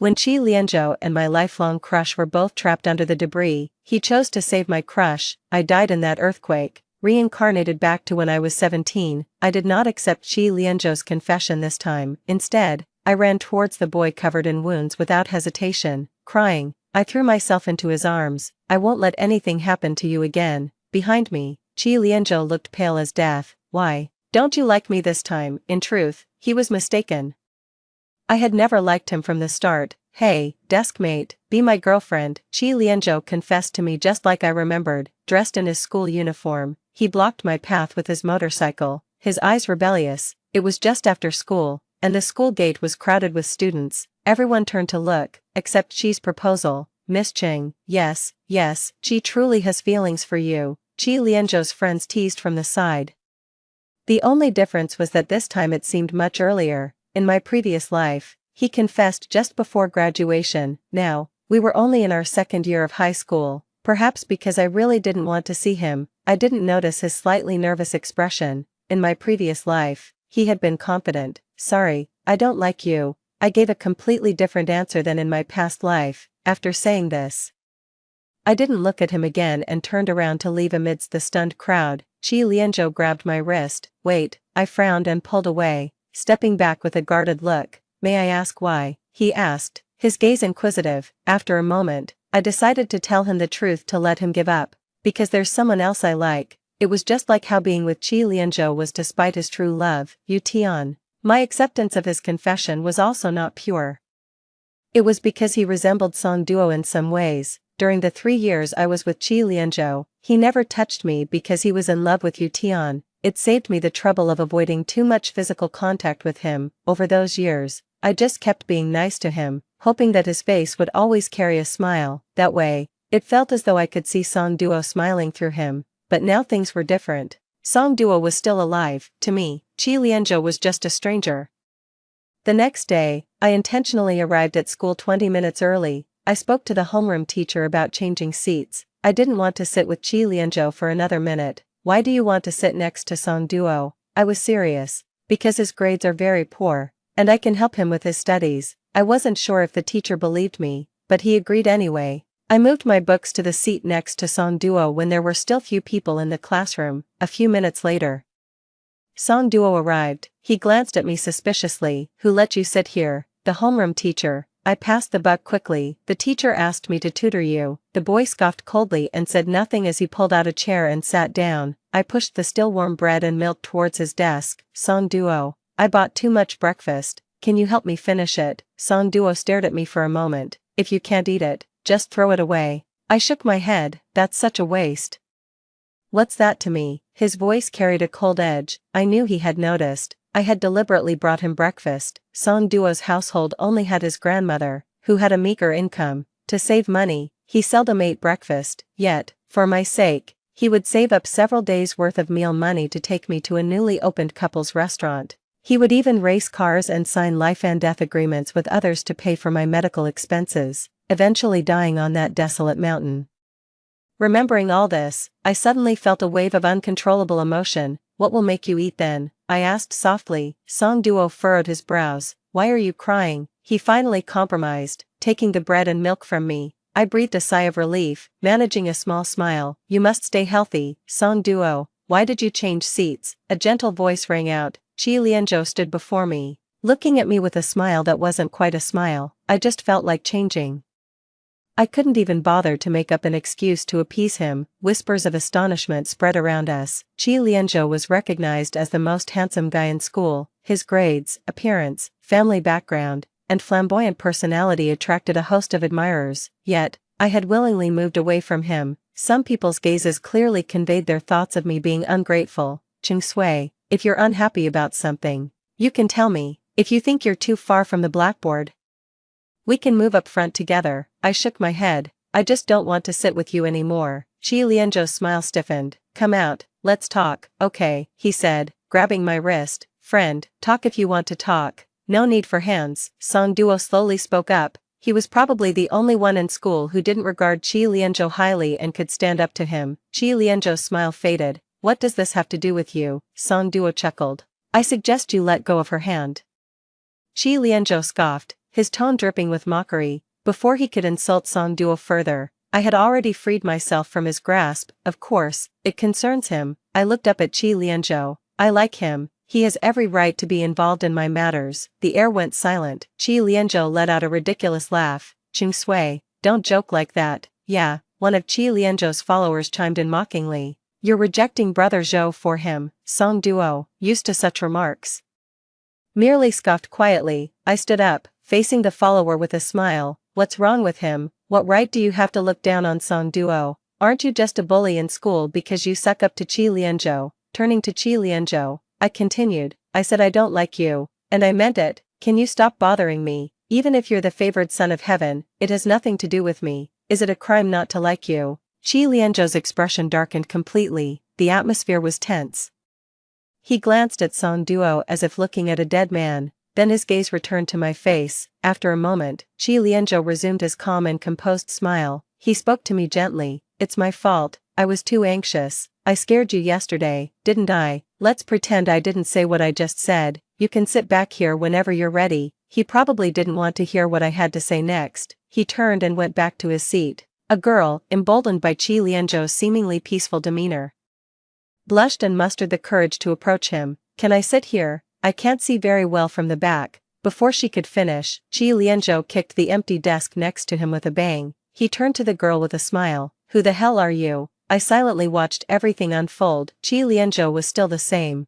When Qi Lianzhou and my lifelong crush were both trapped under the debris, he chose to save my crush. I died in that earthquake, reincarnated back to when I was 17. I did not accept Qi Lianzhou's confession this time. Instead, I ran towards the boy covered in wounds without hesitation, crying. I threw myself into his arms. I won't let anything happen to you again. Behind me, Qi Lianzhou looked pale as death. Why? Don't you like me this time? In truth, he was mistaken. I had never liked him from the start. Hey, deskmate, be my girlfriend. Qi Lianzhou confessed to me just like I remembered, dressed in his school uniform. He blocked my path with his motorcycle, his eyes rebellious. It was just after school, and the school gate was crowded with students. Everyone turned to look, except Qi's proposal. Miss Cheng, yes, Qi truly has feelings for you, Qi Lianzhou's friends teased from the side. The only difference was that this time it seemed much earlier. In my previous life, he confessed just before graduation. Now, we were only in our second year of high school. Perhaps because I really didn't want to see him, I didn't notice his slightly nervous expression. In my previous life, he had been confident. Sorry, I don't like you. I gave a completely different answer than in my past life. After saying this, I didn't look at him again and turned around to leave amidst the stunned crowd. Qi Lianzhou grabbed my wrist. Wait, I frowned and pulled away, stepping back with a guarded look. May I ask why? He asked, his gaze inquisitive. After a moment, I decided to tell him the truth to let him give up. Because there's someone else I like. It was just like how being with Qi Lianzhou was despite his true love, Yu Tian. My acceptance of his confession was also not pure. It was because he resembled Song Duo in some ways. During the 3 years I was with Qi Lianzhou, he never touched me because he was in love with Yu Tian. It saved me the trouble of avoiding too much physical contact with him. Over those years, I just kept being nice to him, hoping that his face would always carry a smile. That way, it felt as though I could see Song Duo smiling through him. But now things were different. Song Duo was still alive. To me, Qi Lianzhou was just a stranger. The next day, I intentionally arrived at school 20 minutes early. I spoke to the homeroom teacher about changing seats. I didn't want to sit with Qi Lianzhou for another minute. Why do you want to sit next to Song Duo? I was serious. Because his grades are very poor, and I can help him with his studies. I wasn't sure if the teacher believed me, but he agreed anyway. I moved my books to the seat next to Song Duo when there were still few people in the classroom. A few minutes later, Song Duo arrived. He glanced at me suspiciously. Who let you sit here? The homeroom teacher. I passed the buck quickly. The teacher asked me to tutor you. The boy scoffed coldly and said nothing as he pulled out a chair and sat down. I pushed the still warm bread and milk towards his desk. Song Duo, I bought too much breakfast. Can you help me finish it? Song Duo stared at me for a moment. If you can't eat it, just throw it away. I shook my head. That's such a waste. What's that to me? His voice carried a cold edge. I knew he had noticed. I had deliberately brought him breakfast. Song Duo's household only had his grandmother, who had a meager income. To save money, he seldom ate breakfast, yet, for my sake, he would save up several days' worth of meal money to take me to a newly opened couple's restaurant. He would even race cars and sign life and death agreements with others to pay for my medical expenses, eventually dying on that desolate mountain. Remembering all this, I suddenly felt a wave of uncontrollable emotion. What will make you eat then? I asked softly. Song Duo furrowed his brows. Why are you crying? He finally compromised, taking the bread and milk from me. I breathed a sigh of relief, managing a small smile. You must stay healthy, Song Duo. Why did you change seats? A gentle voice rang out. Qi Lianzhou stood before me, looking at me with a smile that wasn't quite a smile. I just felt like changing. I couldn't even bother to make up an excuse to appease him. Whispers of astonishment spread around us. Qi Lianzhou was recognized as the most handsome guy in school. His grades, appearance, family background, and flamboyant personality attracted a host of admirers. Yet, I had willingly moved away from him. Some people's gazes clearly conveyed their thoughts of me being ungrateful. Cheng Sui, if you're unhappy about something, you can tell me. If you think you're too far from the blackboard, we can move up front together. I shook my head. I just don't want to sit with you anymore. Qi Lianzhou's smile stiffened. Come out, let's talk. Okay, he said, grabbing my wrist. Friend, talk if you want to talk. No need for hands. Song Duo slowly spoke up. He was probably the only one in school who didn't regard Qi Lianzhou highly and could stand up to him. Qi Lianzhou's smile faded. What does this have to do with you? Song Duo chuckled. I suggest you let go of her hand. Qi Lianzhou scoffed. his tone dripping with mockery. Before he could insult Song Duo further, I had already freed myself from his grasp. Of course, it concerns him. I looked up at Qi Lianzhou. I like him. He has every right to be involved in my matters. The air went silent. Qi Lianzhou let out a ridiculous laugh. Ching Sui, don't joke like that. Yeah, one of Qi Lianzhou's followers chimed in mockingly. You're rejecting Brother Zhou for him. Song Duo, used to such remarks, merely scoffed quietly. I stood up, facing the follower with a smile. What's wrong with him? What right do you have to look down on Song Duo? Aren't you just a bully in school because you suck up to Qi Lianzhou? Turning to Qi Lianzhou, I continued, I said I don't like you, and I meant it. Can you stop bothering me? Even if you're the favored son of heaven, it has nothing to do with me. Is it a crime not to like you? Qi Lianzhou's expression darkened completely. The atmosphere was tense. He glanced at Song Duo as if looking at a dead man, then his gaze returned to my face. After a moment, Qi Lianzhou resumed his calm and composed smile. He spoke to me gently. It's my fault, I was too anxious. I scared you yesterday, didn't I? Let's pretend I didn't say what I just said. You can sit back here whenever you're ready. He probably didn't want to hear what I had to say next. He turned and went back to his seat. A girl, emboldened by Qi Lianzhou's seemingly peaceful demeanor, blushed and mustered the courage to approach him. Can I sit here? I can't see very well from the back. Before she could finish, Qi Lianzhou kicked the empty desk next to him with a bang. He turned to the girl with a smile. Who the hell are you? I silently watched everything unfold. Qi Lianzhou was still the same.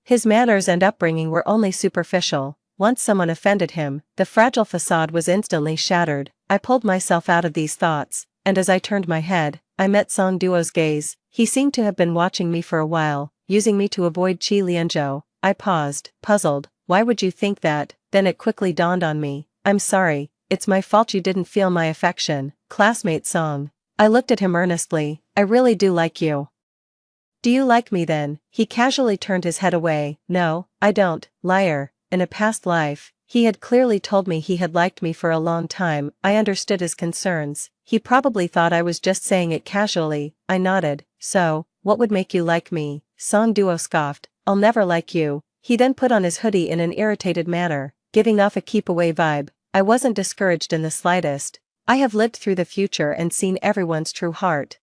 His manners and upbringing were only superficial. Once someone offended him, the fragile facade was instantly shattered. I pulled myself out of these thoughts, and as I turned my head, I met Song Duo's gaze. He seemed to have been watching me for a while, using me to avoid Qi Lianzhou. I paused, puzzled. Why would you think that? Then it quickly dawned on me. I'm sorry, it's my fault you didn't feel my affection. Classmate Song. I looked at him earnestly. I really do like you. Do you like me then? He casually turned his head away. No, I don't. Liar. In a past life, he had clearly told me he had liked me for a long time. I understood his concerns. He probably thought I was just saying it casually. I nodded. So, what would make you like me? Song Duo scoffed. I'll never like you. He then put on his hoodie in an irritated manner, giving off a keep-away vibe. I wasn't discouraged in the slightest. I have lived through the future and seen everyone's true heart.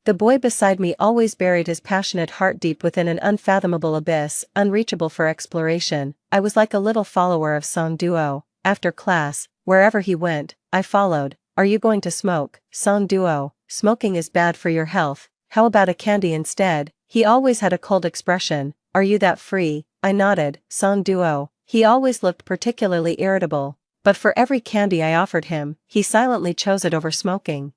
The boy beside me always buried his passionate heart deep within an unfathomable abyss, unreachable for exploration. I was like a little follower of Song Duo. After class, wherever he went, I followed. Are you going to smoke? Song Duo, smoking is bad for your health. How about a candy instead? He always had a cold expression. Are you that free? I nodded. Song Duo. He always looked particularly irritable, but for every candy I offered him, he silently chose it over smoking.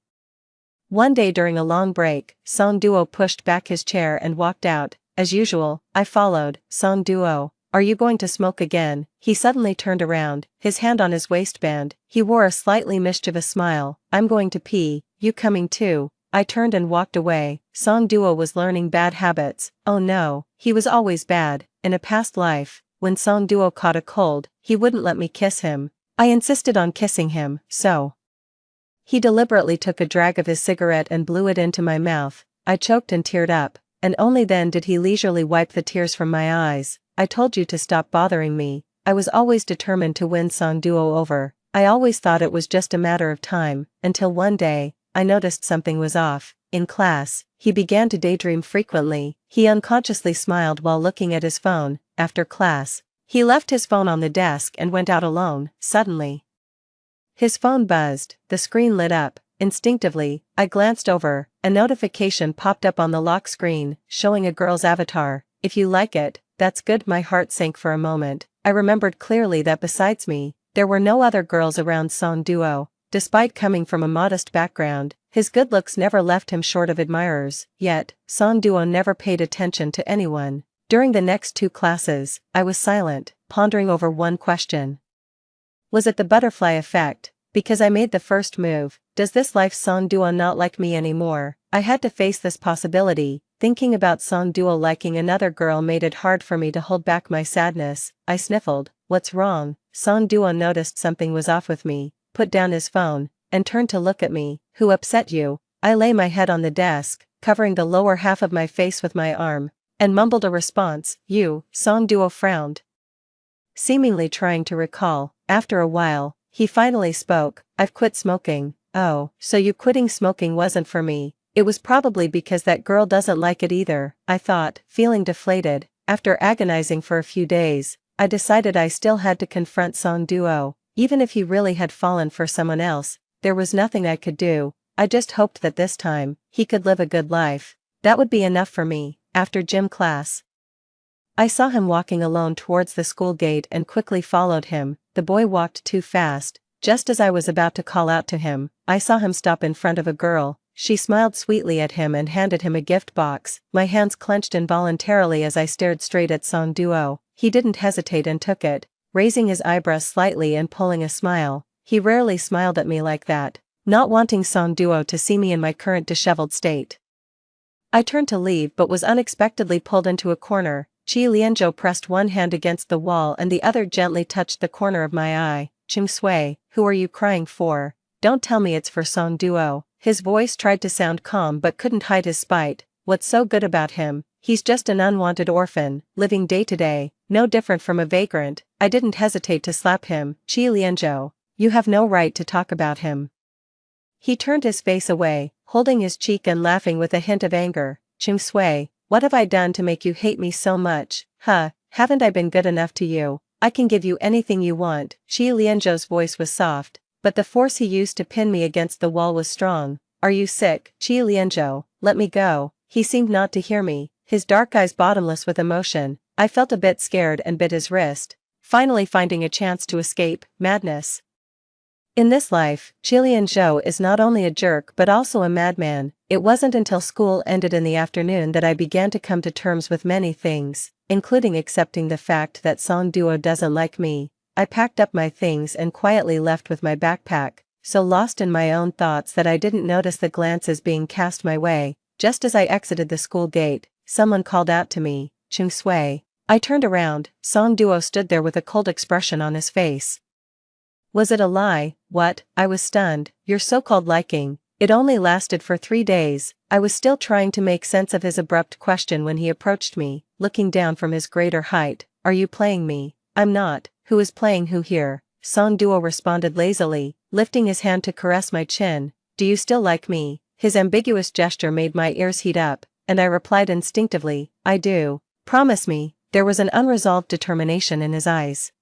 One day during a long break, Song Duo pushed back his chair and walked out. As usual, I followed. Song Duo, are you going to smoke again? He suddenly turned around, his hand on his waistband. He wore a slightly mischievous smile. I'm going to pee. You coming too? I turned and walked away. Song Duo was learning bad habits. Oh no, he was always bad. In a past life, when Song Duo caught a cold, he wouldn't let me kiss him. I insisted on kissing him, so he deliberately took a drag of his cigarette and blew it into my mouth. I choked and teared up, and only then did he leisurely wipe the tears from my eyes. I told you to stop bothering me. I was always determined to win Song Duo over. I always thought it was just a matter of time, until one day, I noticed something was off. In class, he began to daydream frequently. He unconsciously smiled while looking at his phone. After class, he left his phone on the desk and went out alone. Suddenly, his phone buzzed, the screen lit up. Instinctively, I glanced over. A notification popped up on the lock screen, showing a girl's avatar. If you like it, that's good. My heart sank for a moment. I remembered clearly that besides me, there were no other girls around Song Duo. Despite coming from a modest background, his good looks never left him short of admirers. Yet, Song Duo never paid attention to anyone. During the next 2 classes, I was silent, pondering over one question. Was it the butterfly effect? Because I made the first move, does this life Song Duo not like me anymore? I had to face this possibility. Thinking about Song Duo liking another girl made it hard for me to hold back my sadness. I sniffled. What's wrong? Song Duo noticed something was off with me, put down his phone, and turned to look at me. Who upset you? I lay my head on the desk, covering the lower half of my face with my arm, and mumbled a response. You. Song Duo frowned, seemingly trying to recall. After a while, he finally spoke. "I've quit smoking." "Oh, so you quitting smoking wasn't for me." It was probably because that girl doesn't like it either, I thought, feeling deflated. After agonizing for a few days, I decided I still had to confront Song Duo. Even if he really had fallen for someone else, there was nothing I could do. I just hoped that this time, he could live a good life. That would be enough for me. After gym class, I saw him walking alone towards the school gate and quickly followed him. The boy walked too fast. Just as I was about to call out to him, I saw him stop in front of a girl. She smiled sweetly at him and handed him a gift box. My hands clenched involuntarily as I stared straight at Song Duo. He didn't hesitate and took it, raising his eyebrows slightly and pulling a smile. He rarely smiled at me like that, not wanting Song Duo to see me in my current disheveled state. I turned to leave but was unexpectedly pulled into a corner. Chi Lianzhou pressed one hand against the wall and the other gently touched the corner of my eye. "Ching Sui, who are you crying for? Don't tell me it's for Song Duo." His voice tried to sound calm but couldn't hide his spite. "What's so good about him? He's just an unwanted orphan, living day to day, no different from a vagrant." I didn't hesitate to slap him. "Chi Lianzhou, you have no right to talk about him." He turned his face away, holding his cheek and laughing with a hint of anger. "Ching Sui, what have I done to make you hate me so much? Huh, haven't I been good enough to you? I can give you anything you want." Chi Lianzhou's voice was soft, but the force he used to pin me against the wall was strong. "Are you sick? Chi Lianzhou, let me go." He seemed not to hear me, his dark eyes bottomless with emotion. I felt a bit scared and bit his wrist, finally finding a chance to escape. Madness. In this life, Chi Lianzhou is not only a jerk but also a madman. It wasn't until school ended in the afternoon that I began to come to terms with many things, including accepting the fact that Song Duo doesn't like me. I packed up my things and quietly left with my backpack, so lost in my own thoughts that I didn't notice the glances being cast my way. Just as I exited the school gate, someone called out to me, "Ching Sui." I turned around. Song Duo stood there with a cold expression on his face. Was it a lie? What? I was stunned. "Your so-called liking, it only lasted for 3 days." I was still trying to make sense of his abrupt question when he approached me, looking down from his greater height. "Are you playing me?" "I'm not." "Who is playing who here?" Song Duo responded lazily, lifting his hand to caress my chin. "Do you still like me?" His ambiguous gesture made my ears heat up, and I replied instinctively, "I do." "Promise me." There was an unresolved determination in his eyes.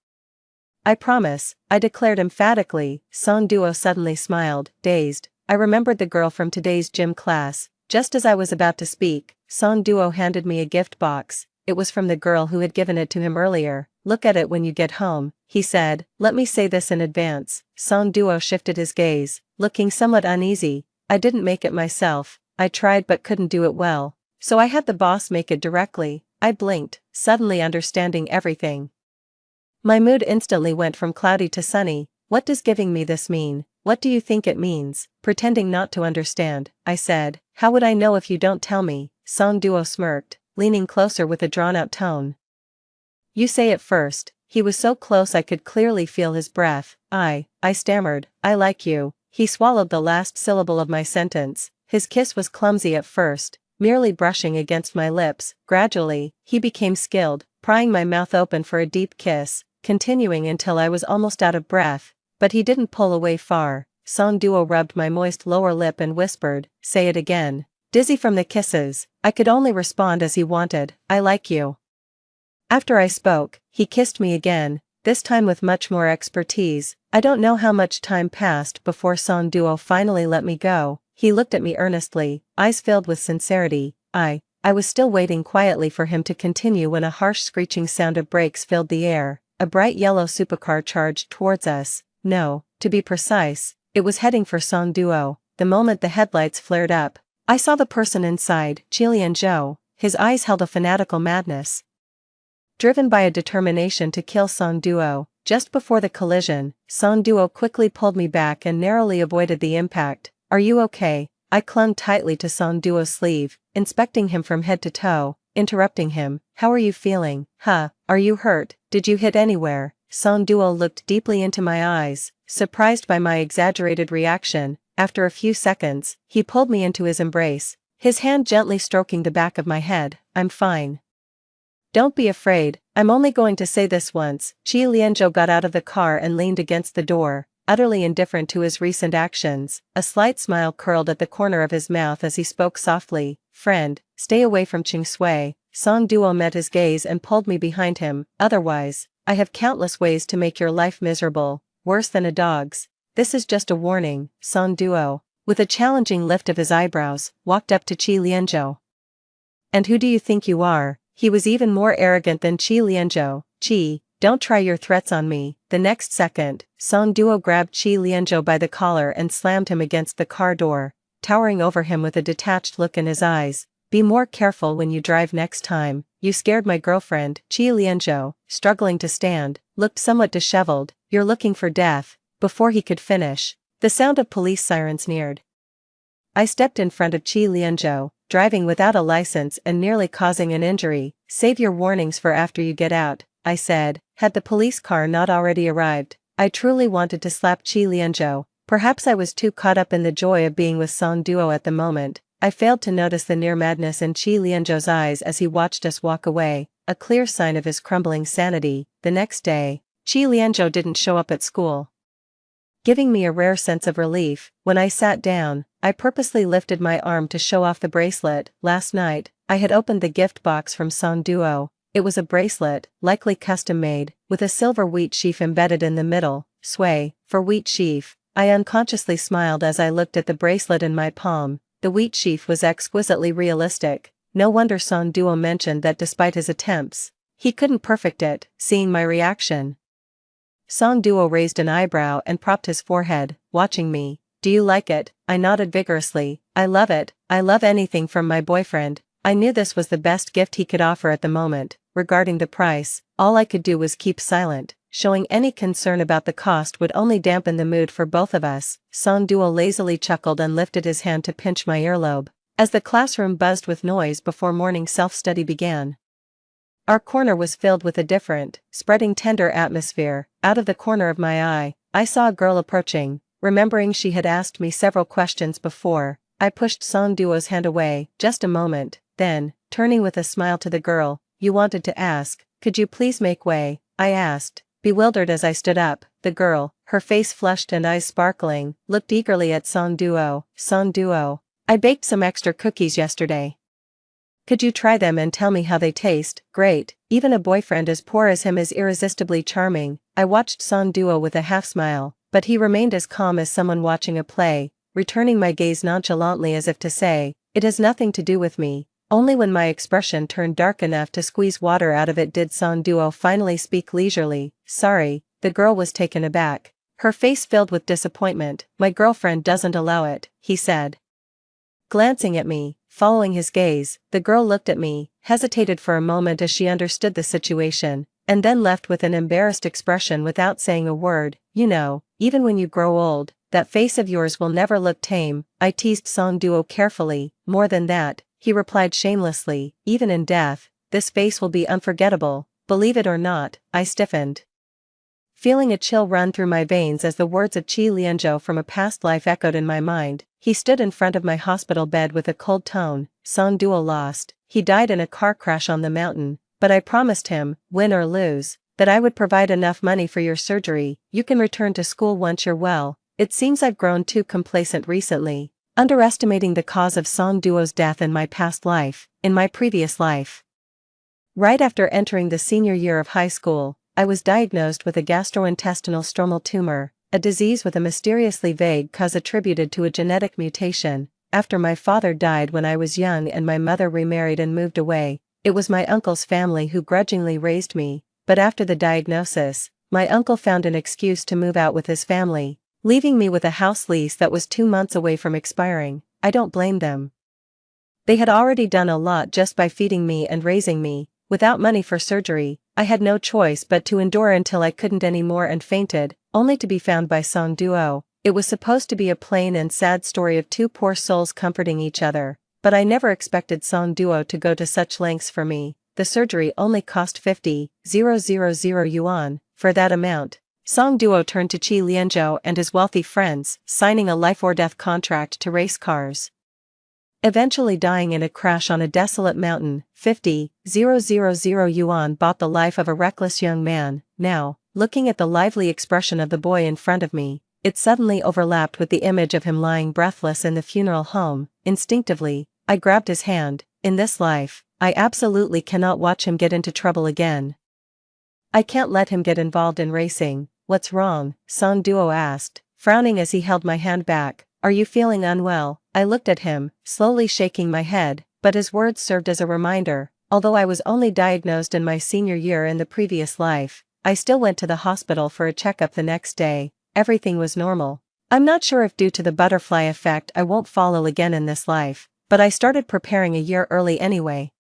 "I promise," I declared emphatically. Song Duo suddenly smiled, dazed. I remembered the girl from today's gym class. Just as I was about to speak, Song Duo handed me a gift box. It was from the girl who had given it to him earlier. "Look at it when you get home," he said. "Let me say this in advance." Song Duo shifted his gaze, looking somewhat uneasy. "I didn't make it myself. I tried but couldn't do it well, so I had the boss make it directly." I blinked, suddenly understanding everything. My mood instantly went from cloudy to sunny. "What does giving me this mean? What do you think it means?" Pretending not to understand, I said, "How would I know if you don't tell me?" Song Duo smirked, leaning closer with a drawn-out tone. "You say it first." He was so close I could clearly feel his breath. I stammered, "I like you." He swallowed the last syllable of my sentence. His kiss was clumsy at first, merely brushing against my lips. Gradually, he became skilled, prying my mouth open for a deep kiss, continuing until I was almost out of breath, but he didn't pull away far. Song Duo rubbed my moist lower lip and whispered, "Say it again." Dizzy from the kisses, I could only respond as he wanted, "I like you." After I spoke, he kissed me again, this time with much more expertise. I don't know how much time passed before Song Duo finally let me go. He looked at me earnestly, eyes filled with sincerity. I was still waiting quietly for him to continue when a harsh screeching sound of brakes filled the air. A bright yellow supercar charged towards us. No, to be precise, it was heading for Song Duo. The moment the headlights flared up, I saw the person inside, Chi Lianzhou. His eyes held a fanatical madness, driven by a determination to kill Song Duo. Just before the collision, Song Duo quickly pulled me back and narrowly avoided the impact. "Are you okay?" I clung tightly to Song Duo's sleeve, inspecting him from head to toe, interrupting him. "How are you feeling? Huh, are you hurt? Did you hit anywhere?" Song Duo looked deeply into my eyes, surprised by my exaggerated reaction. After a few seconds, he pulled me into his embrace, his hand gently stroking the back of my head. "I'm fine. Don't be afraid, I'm only going to say this once. Qi Lianzhou got out of the car and leaned against the door, utterly indifferent to his recent actions. A slight smile curled at the corner of his mouth as he spoke softly. Friend, stay away from Qing Sui. Song Duo met his gaze and pulled me behind him. Otherwise, I have countless ways to make your life miserable, worse than a dog's. This is just a warning. Song Duo, with a challenging lift of his eyebrows, walked up to Qi Lianzhou. And who do you think you are? He was even more arrogant than Qi Lianzhou. Qi, don't try your threats on me. The next second, Song Duo grabbed Qi Lianzhou by the collar and slammed him against the car door, towering over him with a detached look in his eyes. Be more careful when you drive next time. You scared my girlfriend. Qi Lianzhou, struggling to stand, looked somewhat disheveled. You're looking for death. Before he could finish, the sound of police sirens neared. I stepped in front of Qi Lianzhou, driving without a license and nearly causing an injury. Save your warnings for after you get out, I said. Had the police car not already arrived, I truly wanted to slap Qi Lianzhou. Perhaps I was too caught up in the joy of being with Song Duo at the moment. I failed to notice the near madness in Qi Lianzhou's eyes as he watched us walk away, a clear sign of his crumbling sanity. The next day, Qi Lianzhou didn't show up at school, giving me a rare sense of relief. When I sat down, I purposely lifted my arm to show off the bracelet. Last night, I had opened the gift box from Song Duo. It was a bracelet, likely custom-made, with a silver wheat sheaf embedded in the middle. Sui, for wheat sheaf. I unconsciously smiled as I looked at the bracelet in my palm. The wheat sheaf was exquisitely realistic. No wonder Song Duo mentioned that despite his attempts, he couldn't perfect it. Seeing my reaction, Song Duo raised an eyebrow and propped his forehead, watching me. Do you like it? I nodded vigorously. I love it. I love anything from my boyfriend. I knew this was the best gift he could offer at the moment. Regarding the price, all I could do was keep silent. Showing any concern about the cost would only dampen the mood for both of us. Song Duo lazily chuckled and lifted his hand to pinch my earlobe, as the classroom buzzed with noise before morning self-study began. Our corner was filled with a different, spreading tender atmosphere. Out of the corner of my eye, I saw a girl approaching. Remembering she had asked me several questions before, I pushed Song Duo's hand away. Just a moment, then, turning with a smile to the girl, you wanted to ask, could you please make way? I asked, bewildered as I stood up. The girl, her face flushed and eyes sparkling, looked eagerly at Song Duo. Song Duo, I baked some extra cookies yesterday. Could you try them and tell me how they taste? Great, even a boyfriend as poor as him is irresistibly charming. I watched Song Duo with a half-smile, but he remained as calm as someone watching a play, returning my gaze nonchalantly as if to say, it has nothing to do with me. Only when my expression turned dark enough to squeeze water out of it did Song Duo finally speak leisurely. Sorry, the girl was taken aback, her face filled with disappointment. My girlfriend doesn't allow it, he said. Glancing at me, following his gaze, the girl looked at me, hesitated for a moment as she understood the situation, and then left with an embarrassed expression without saying a word. You know, even when you grow old, that face of yours will never look tame. I teased Song Duo carefully. More than that, he replied shamelessly, even in death, this face will be unforgettable. Believe it or not, I stiffened, feeling a chill run through my veins as the words of Qi Lianzhou from a past life echoed in my mind. He stood in front of my hospital bed with a cold tone. Song Duo lost. He died in a car crash on the mountain, but I promised him, win or lose, that I would provide enough money for your surgery. You can return to school once you're well. It seems I've grown too complacent recently, underestimating the cause of Song Duo's death in my past life, in my previous life. Right after entering the senior year of high school, I was diagnosed with a gastrointestinal stromal tumor, a disease with a mysteriously vague cause attributed to a genetic mutation. After my father died when I was young and my mother remarried and moved away, it was my uncle's family who grudgingly raised me, but after the diagnosis, my uncle found an excuse to move out with his family, leaving me with a house lease that was 2 months away from expiring. I don't blame them. They had already done a lot just by feeding me and raising me. Without money for surgery, I had no choice but to endure until I couldn't anymore and fainted, only to be found by Song Duo. It was supposed to be a plain and sad story of two poor souls comforting each other, but I never expected Song Duo to go to such lengths for me. The surgery only cost 50,000 yuan. For that amount, Song Duo turned to Qi Lianzhou and his wealthy friends, signing a life-or-death contract to race cars. eventually dying in a crash on a desolate mountain. 50,000 yuan bought the life of a reckless young man. Now, looking at the lively expression of the boy in front of me, it suddenly overlapped with the image of him lying breathless in the funeral home. Instinctively, I grabbed his hand. In this life, I absolutely cannot watch him get into trouble again. I can't let him get involved in racing. What's wrong? Song Duo asked, frowning as he held my hand back. Are you feeling unwell? I looked at him, slowly shaking my head, but his words served as a reminder. Although I was only diagnosed in my senior year in the previous life, I still went to the hospital for a checkup the next day. Everything was normal. I'm not sure if due to the butterfly effect I won't fall ill again in this life, but I started preparing a year early anyway.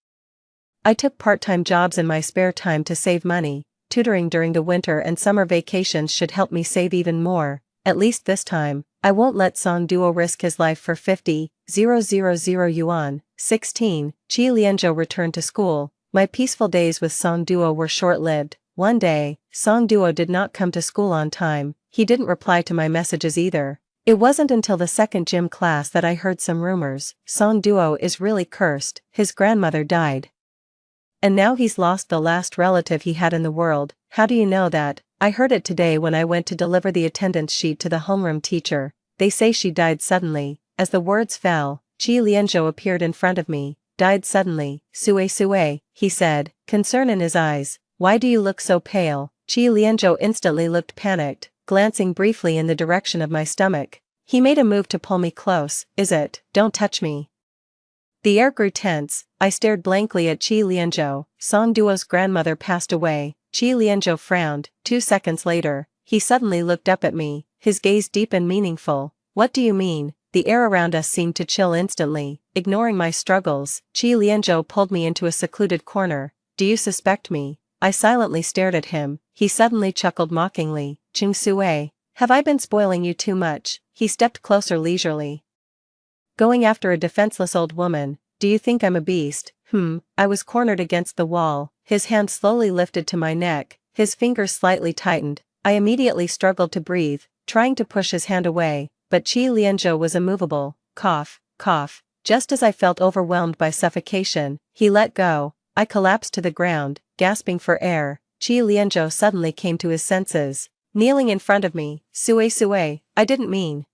I took part-time jobs in my spare time to save money. Tutoring during the winter and summer vacations should help me save even more. At least this time, I won't let Song Duo risk his life for 50,000 yuan. 16. Qi Lianzhou returned to school. My peaceful days with Song Duo were short-lived. One day, Song Duo did not come to school on time. He didn't reply to my messages either. It wasn't until the second gym class that I heard some rumors. Song Duo is really cursed. His grandmother died. And now he's lost the last relative he had in the world. How do you know that? I heard it today when I went to deliver the attendance sheet to the homeroom teacher. They say she died suddenly. As the words fell, Qi Lianzhou appeared in front of me. Died suddenly. Sue, he said, concern in his eyes. Why do you look so pale? Qi Lianzhou instantly looked panicked, glancing briefly in the direction of my stomach. He made a move to pull me close. Is it? Don't touch me. The air grew tense. I stared blankly at Qi Lianzhou. Song Duo's grandmother passed away. Qi Lianzhou frowned. 2 seconds later, he suddenly looked up at me, his gaze deep and meaningful. What do you mean? The air around us seemed to chill instantly. Ignoring my struggles, Qi Lianzhou pulled me into a secluded corner. Do you suspect me? I silently stared at him. He suddenly chuckled mockingly. Ching Sue, have I been spoiling you too much? He stepped closer leisurely. Going after a defenseless old woman, do you think I'm a beast? I was cornered against the wall. His hand slowly lifted to my neck, his fingers slightly tightened. I immediately struggled to breathe, trying to push his hand away, but Qi Lianzhou was immovable. Cough, cough. Just as I felt overwhelmed by suffocation, he let go. I collapsed to the ground, gasping for air. Qi Lianzhou suddenly came to his senses, kneeling in front of me. Sue, I didn't mean.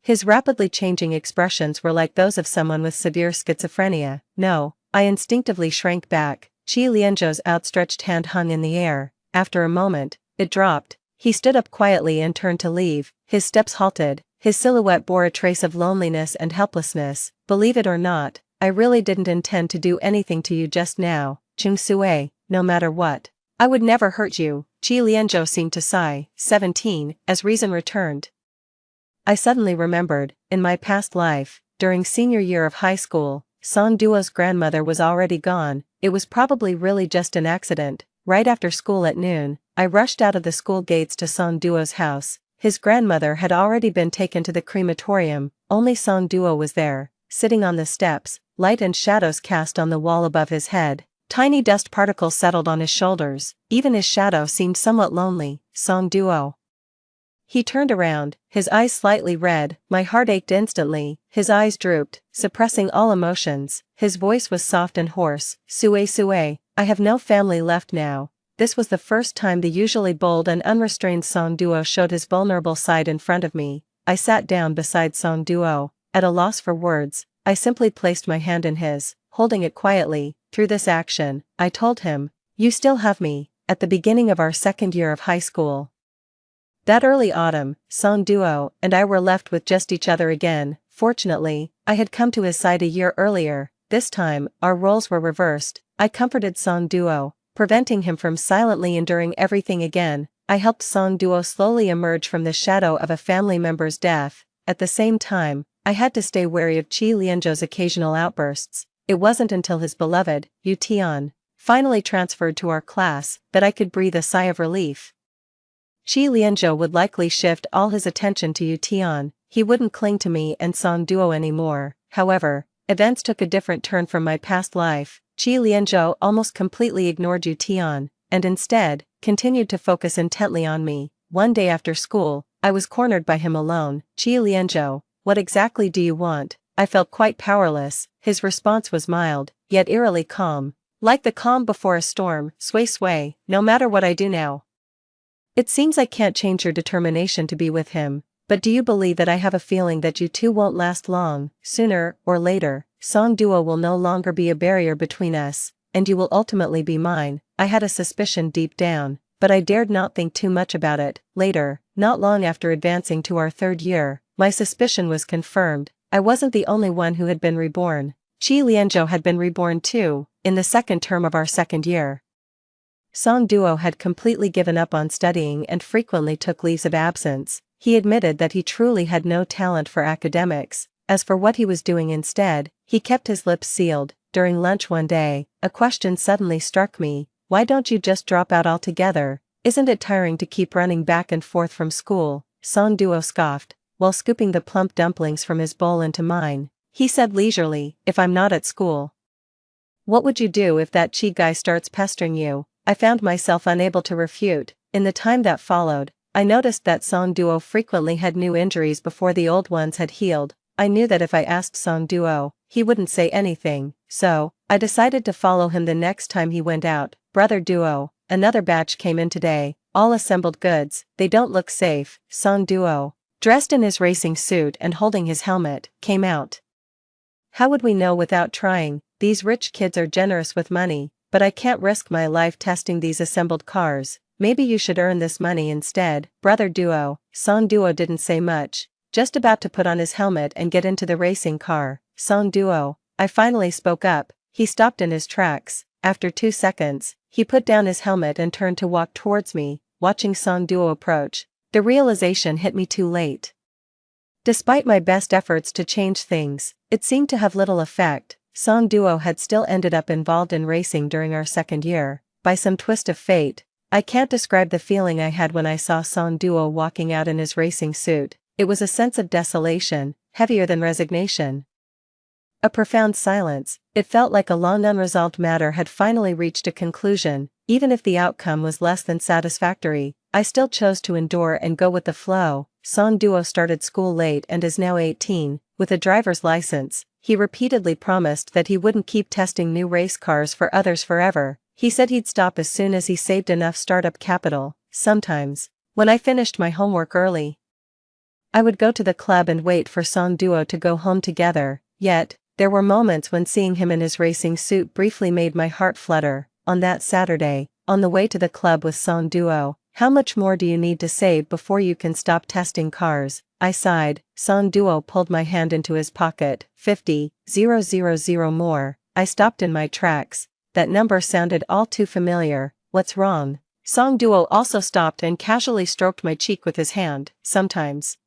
His rapidly changing expressions were like those of someone with severe schizophrenia. No, I instinctively shrank back. Qi Lianzhou's outstretched hand hung in the air. After a moment, it dropped. He stood up quietly and turned to leave. His steps halted. His silhouette bore a trace of loneliness and helplessness. Believe it or not, I really didn't intend to do anything to you just now, Chung Sue, no matter what. I would never hurt you. Qi Lianzhou seemed to sigh. 17. As reason returned, I suddenly remembered, in my past life, during senior year of high school, Song Duo's grandmother was already gone. It was probably really just an accident. Right after school at noon, I rushed out of the school gates to Song Duo's house. His grandmother had already been taken to the crematorium. Only Song Duo was there, sitting on the steps, light and shadows cast on the wall above his head. Tiny dust particles settled on his shoulders. Even his shadow seemed somewhat lonely. Song Duo. He turned around, his eyes slightly red. My heart ached instantly. His eyes drooped, suppressing all emotions. His voice was soft and hoarse. Sue, I have no family left now. This was the first time the usually bold and unrestrained Song Duo showed his vulnerable side in front of me. I sat down beside Song Duo. At a loss for words, I simply placed my hand in his, holding it quietly. Through this action, I told him, you still have me. At the beginning of our second year of high school, that early autumn, Song Duo and I were left with just each other again. Fortunately, I had come to his side a year earlier. This time, our roles were reversed. I comforted Song Duo, preventing him from silently enduring everything again. I helped Song Duo slowly emerge from the shadow of a family member's death. At the same time, I had to stay wary of Qi Lianzhou's occasional outbursts. It wasn't until his beloved, Yu Tian, finally transferred to our class, that I could breathe a sigh of relief. Qi Lianzhou would likely shift all his attention to Yu Tian. He wouldn't cling to me and Song Duo anymore. However, events took a different turn from my past life. Qi Lianzhou almost completely ignored Yu Tian, and instead, continued to focus intently on me. One day after school, I was cornered by him alone. Qi Lianzhou, what exactly do you want? I felt quite powerless. His response was mild, yet eerily calm. Like the calm before a storm, sway sway, no matter what I do now. It seems I can't change your determination to be with him, but do you believe that I have a feeling that you two won't last long? Sooner or later, song duo will no longer be a barrier between us, and you will ultimately be mine. I had a suspicion deep down, but I dared not think too much about it. Later, not long after advancing to our 3rd year, my suspicion was confirmed. I wasn't the only one who had been reborn. Qi Lianzhou had been reborn too, in the 2nd term of our 2nd year. Song Duo had completely given up on studying and frequently took leaves of absence. He admitted that he truly had no talent for academics. As for what he was doing instead, he kept his lips sealed. During lunch one day, a question suddenly struck me. Why don't you just drop out altogether? Isn't it tiring to keep running back and forth from school? Song Duo scoffed, while scooping the plump dumplings from his bowl into mine. He said leisurely, if I'm not at school. What would you do if that Qi guy starts pestering you? I found myself unable to refute. In the time that followed, I noticed that Song Duo frequently had new injuries before the old ones had healed. I knew that if I asked Song Duo, he wouldn't say anything, so I decided to follow him the next time he went out. Brother Duo, another batch came in today, all assembled goods. They don't look safe. Song Duo, dressed in his racing suit and holding his helmet, came out. How would we know without trying? These rich kids are generous with money, but I can't risk my life testing these assembled cars. Maybe you should earn this money instead. Brother Duo, Song Duo didn't say much, just about to put on his helmet and get into the racing car. Song Duo, I finally spoke up. He stopped in his tracks. After 2 seconds, he put down his helmet and turned to walk towards me, watching Song Duo approach. The realization hit me too late. Despite my best efforts to change things, it seemed to have little effect. Song Duo had still ended up involved in racing during our 2nd year. By some twist of fate, I can't describe the feeling I had when I saw Song Duo walking out in his racing suit. It was a sense of desolation, heavier than resignation. A profound silence. It felt like a long unresolved matter had finally reached a conclusion. Even if the outcome was less than satisfactory, I still chose to endure and go with the flow. Song Duo started school late and is now 18, with a driver's license. He repeatedly promised that he wouldn't keep testing new race cars for others forever. He said he'd stop as soon as he saved enough startup capital. Sometimes, when I finished my homework early, I would go to the club and wait for Song Duo to go home together. Yet, there were moments when seeing him in his racing suit briefly made my heart flutter. On that Saturday, on the way to the club with Song Duo, how much more do you need to save before you can stop testing cars? I sighed. Song Duo pulled my hand into his pocket. 50,000 more. I stopped in my tracks. That number sounded all too familiar. What's wrong? Song Duo also stopped and casually stroked my cheek with his hand. Sometimes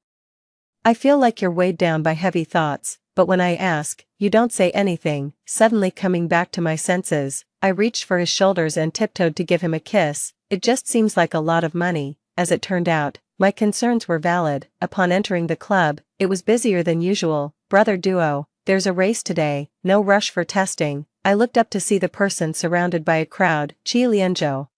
I feel like you're weighed down by heavy thoughts, but when I ask, you don't say anything. Suddenly coming back to my senses, I reached for his shoulders and tiptoed to give him a kiss. It just seems like a lot of money. As it turned out, my concerns were valid. Upon entering the club, it was busier than usual. Brother Duo, there's a race today, no rush for testing. I looked up to see the person surrounded by a crowd. Qi Lianzhou.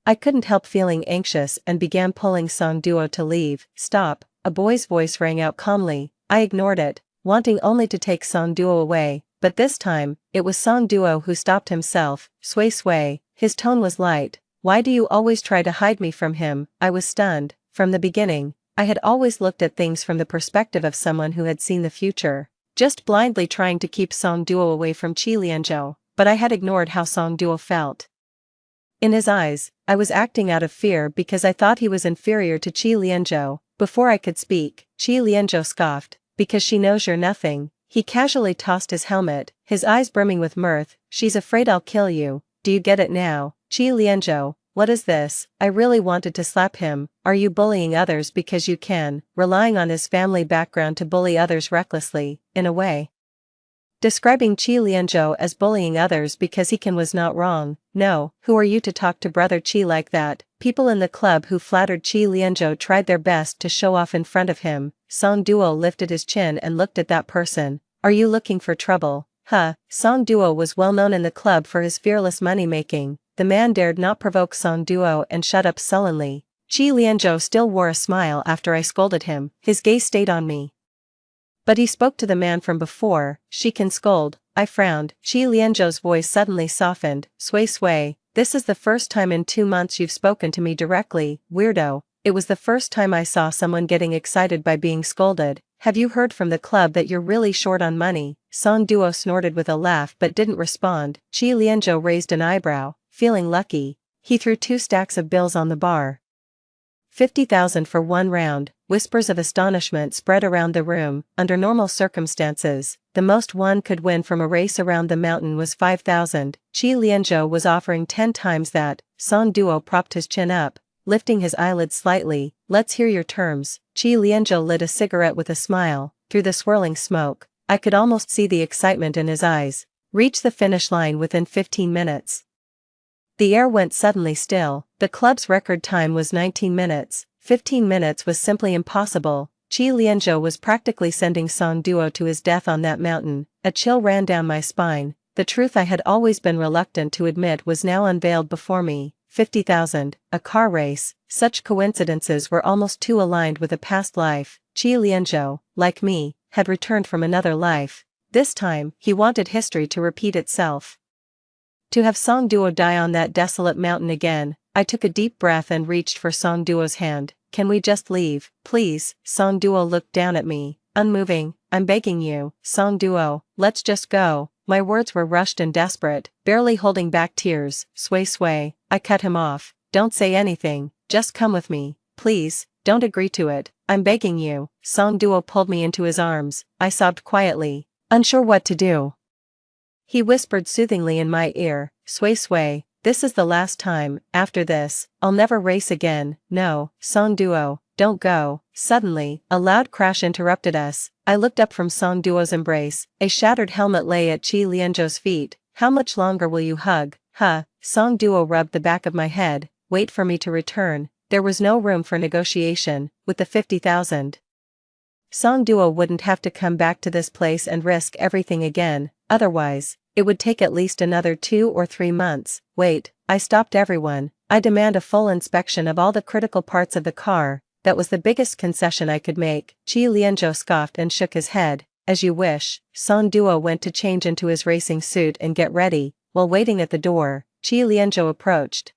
I couldn't help feeling anxious and began pulling Song Duo to leave. Stop, a boy's voice rang out calmly. I ignored it, wanting only to take Song Duo away, but this time, it was Song Duo who stopped himself. Sway sway, his tone was light. Why do you always try to hide me from him? I was stunned. From the beginning, I had always looked at things from the perspective of someone who had seen the future, just blindly trying to keep Song Duo away from Qi Lianzhou, but I had ignored how Song Duo felt. In his eyes, I was acting out of fear because I thought he was inferior to Qi Lianzhou. Before I could speak, Qi Lianzhou scoffed, because she knows you're nothing. He casually tossed his helmet, his eyes brimming with mirth. She's afraid I'll kill you. Do you get it now? Qi Lianzhou, what is this? I really wanted to slap him. Are you bullying others because you can, relying on his family background to bully others recklessly, in a way? Describing Qi Lianzhou as bullying others because he can was not wrong. No, who are you to talk to Brother Qi like that? People in the club who flattered Qi Lianzhou tried their best to show off in front of him. Song Duo lifted his chin and looked at that person. Are you looking for trouble? Huh. Song Duo was well known in the club for his fearless money-making. The man dared not provoke Song Duo and shut up sullenly. Qi Lianzhou still wore a smile after I scolded him. His gaze stayed on me. But he spoke to the man from before. She can scold. I frowned. Chi Lianzhou's voice suddenly softened. Sway sway. This is the first time in 2 months you've spoken to me directly, weirdo. It was the first time I saw someone getting excited by being scolded. Have you heard from the club that you're really short on money? Song Duo snorted with a laugh but didn't respond. Chi Lianzhou raised an eyebrow, feeling lucky. He threw 2 stacks of bills on the bar. 50,000 for 1 round. Whispers of astonishment spread around the room. Under normal circumstances, the most one could win from a race around the mountain was 5,000. Chi Lianzhou was offering 10 times that. Song Duo propped his chin up, lifting his eyelids slightly. Let's hear your terms. Chi Lianzhou lit a cigarette with a smile. Through the swirling smoke, I could almost see the excitement in his eyes. Reach the finish line within 15 minutes. The air went suddenly still. The club's record time was 19 minutes. 15 minutes was simply impossible. Chi Lianzhou was practically sending Song Duo to his death on that mountain. A chill ran down my spine. The truth I had always been reluctant to admit was now unveiled before me. 50,000, a car race. Such coincidences were almost too aligned with a past life. Chi Lianzhou, like me, had returned from another life. This time, he wanted history to repeat itself. To have Song Duo die on that desolate mountain again. I took a deep breath and reached for Song Duo's hand. Can we just leave, please? Song Duo looked down at me, unmoving. I'm begging you, Song Duo, let's just go. My words were rushed and desperate, barely holding back tears. Sway sway. I cut him off. Don't say anything, just come with me, please, don't agree to it. I'm begging you. Song Duo pulled me into his arms. I sobbed quietly, unsure what to do. He whispered soothingly in my ear, sway sway, this is the last time. After this, I'll never race again. No, Song Duo, don't go. Suddenly, a loud crash interrupted us. I looked up from Song Duo's embrace. A shattered helmet lay at Chi Lianzhou's feet. How much longer will you hug? Huh? Song Duo rubbed the back of my head. Wait for me to return. There was no room for negotiation. With the 50,000. Song Duo wouldn't have to come back to this place and risk everything again. Otherwise, it would take at least another 2 or 3 months. Wait, I stopped everyone. I demand a full inspection of all the critical parts of the car. That was the biggest concession I could make. Chi Lianzhou scoffed and shook his head. As you wish. Song Duo went to change into his racing suit and get ready. While waiting at the door, Chi Lianzhou approached.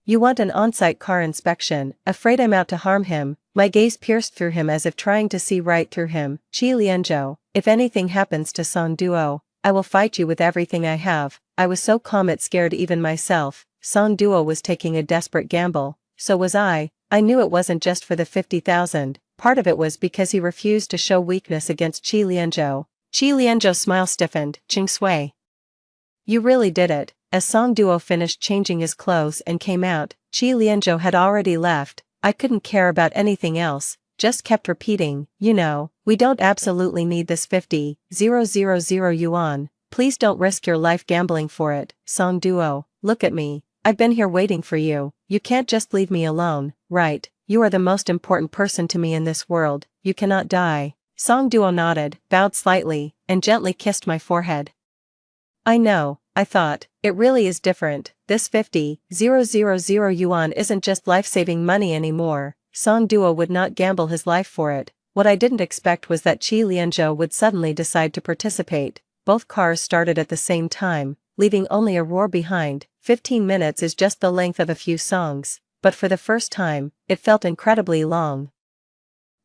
You want an on-site car inspection? Afraid I'm out to harm him. My gaze pierced through him as if trying to see right through him. Chi Lianzhou, if anything happens to Song Duo, I will fight you with everything I have. I was so calm it scared even myself. Song Duo was taking a desperate gamble. So was I. I knew it wasn't just for the 50,000. Part of it was because he refused to show weakness against Chi Lianzhou. Chi Lianzhou's smile stiffened. Ching Sui. You really did it. As Song Duo finished changing his clothes and came out, Chi Lianzhou had already left. I couldn't care about anything else. Just kept repeating, you know, we don't absolutely need this 50,000 yuan. Please don't risk your life gambling for it. Song Duo, look at me. I've been here waiting for you. You can't just leave me alone, right? You are the most important person to me in this world. You cannot die. Song Duo nodded, bowed slightly, and gently kissed my forehead. I know, I thought, it really is different. This 50,000 yuan isn't just life-saving money anymore. Song Duo would not gamble his life for it. What I didn't expect was that Chi Lianzhou would suddenly decide to participate. Both cars started at the same time, leaving only a roar behind. 15 minutes is just the length of a few songs, but for the first time, it felt incredibly long.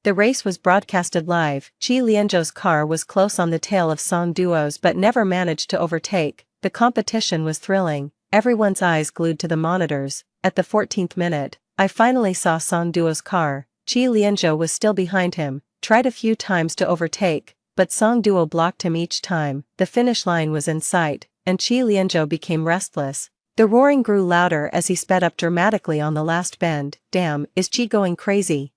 The race was broadcasted live. Chi Lianzhou's car was close on the tail of Song Duo's but never managed to overtake. The competition was thrilling, everyone's eyes glued to the monitors. At the 14th minute, I finally saw Song Duo's car. Chi Lianzhou was still behind him, tried a few times to overtake, but Song Duo blocked him each time. The finish line was in sight, and Chi Lianzhou became restless. The roaring grew louder as he sped up dramatically on the last bend. Damn, is Chi going crazy?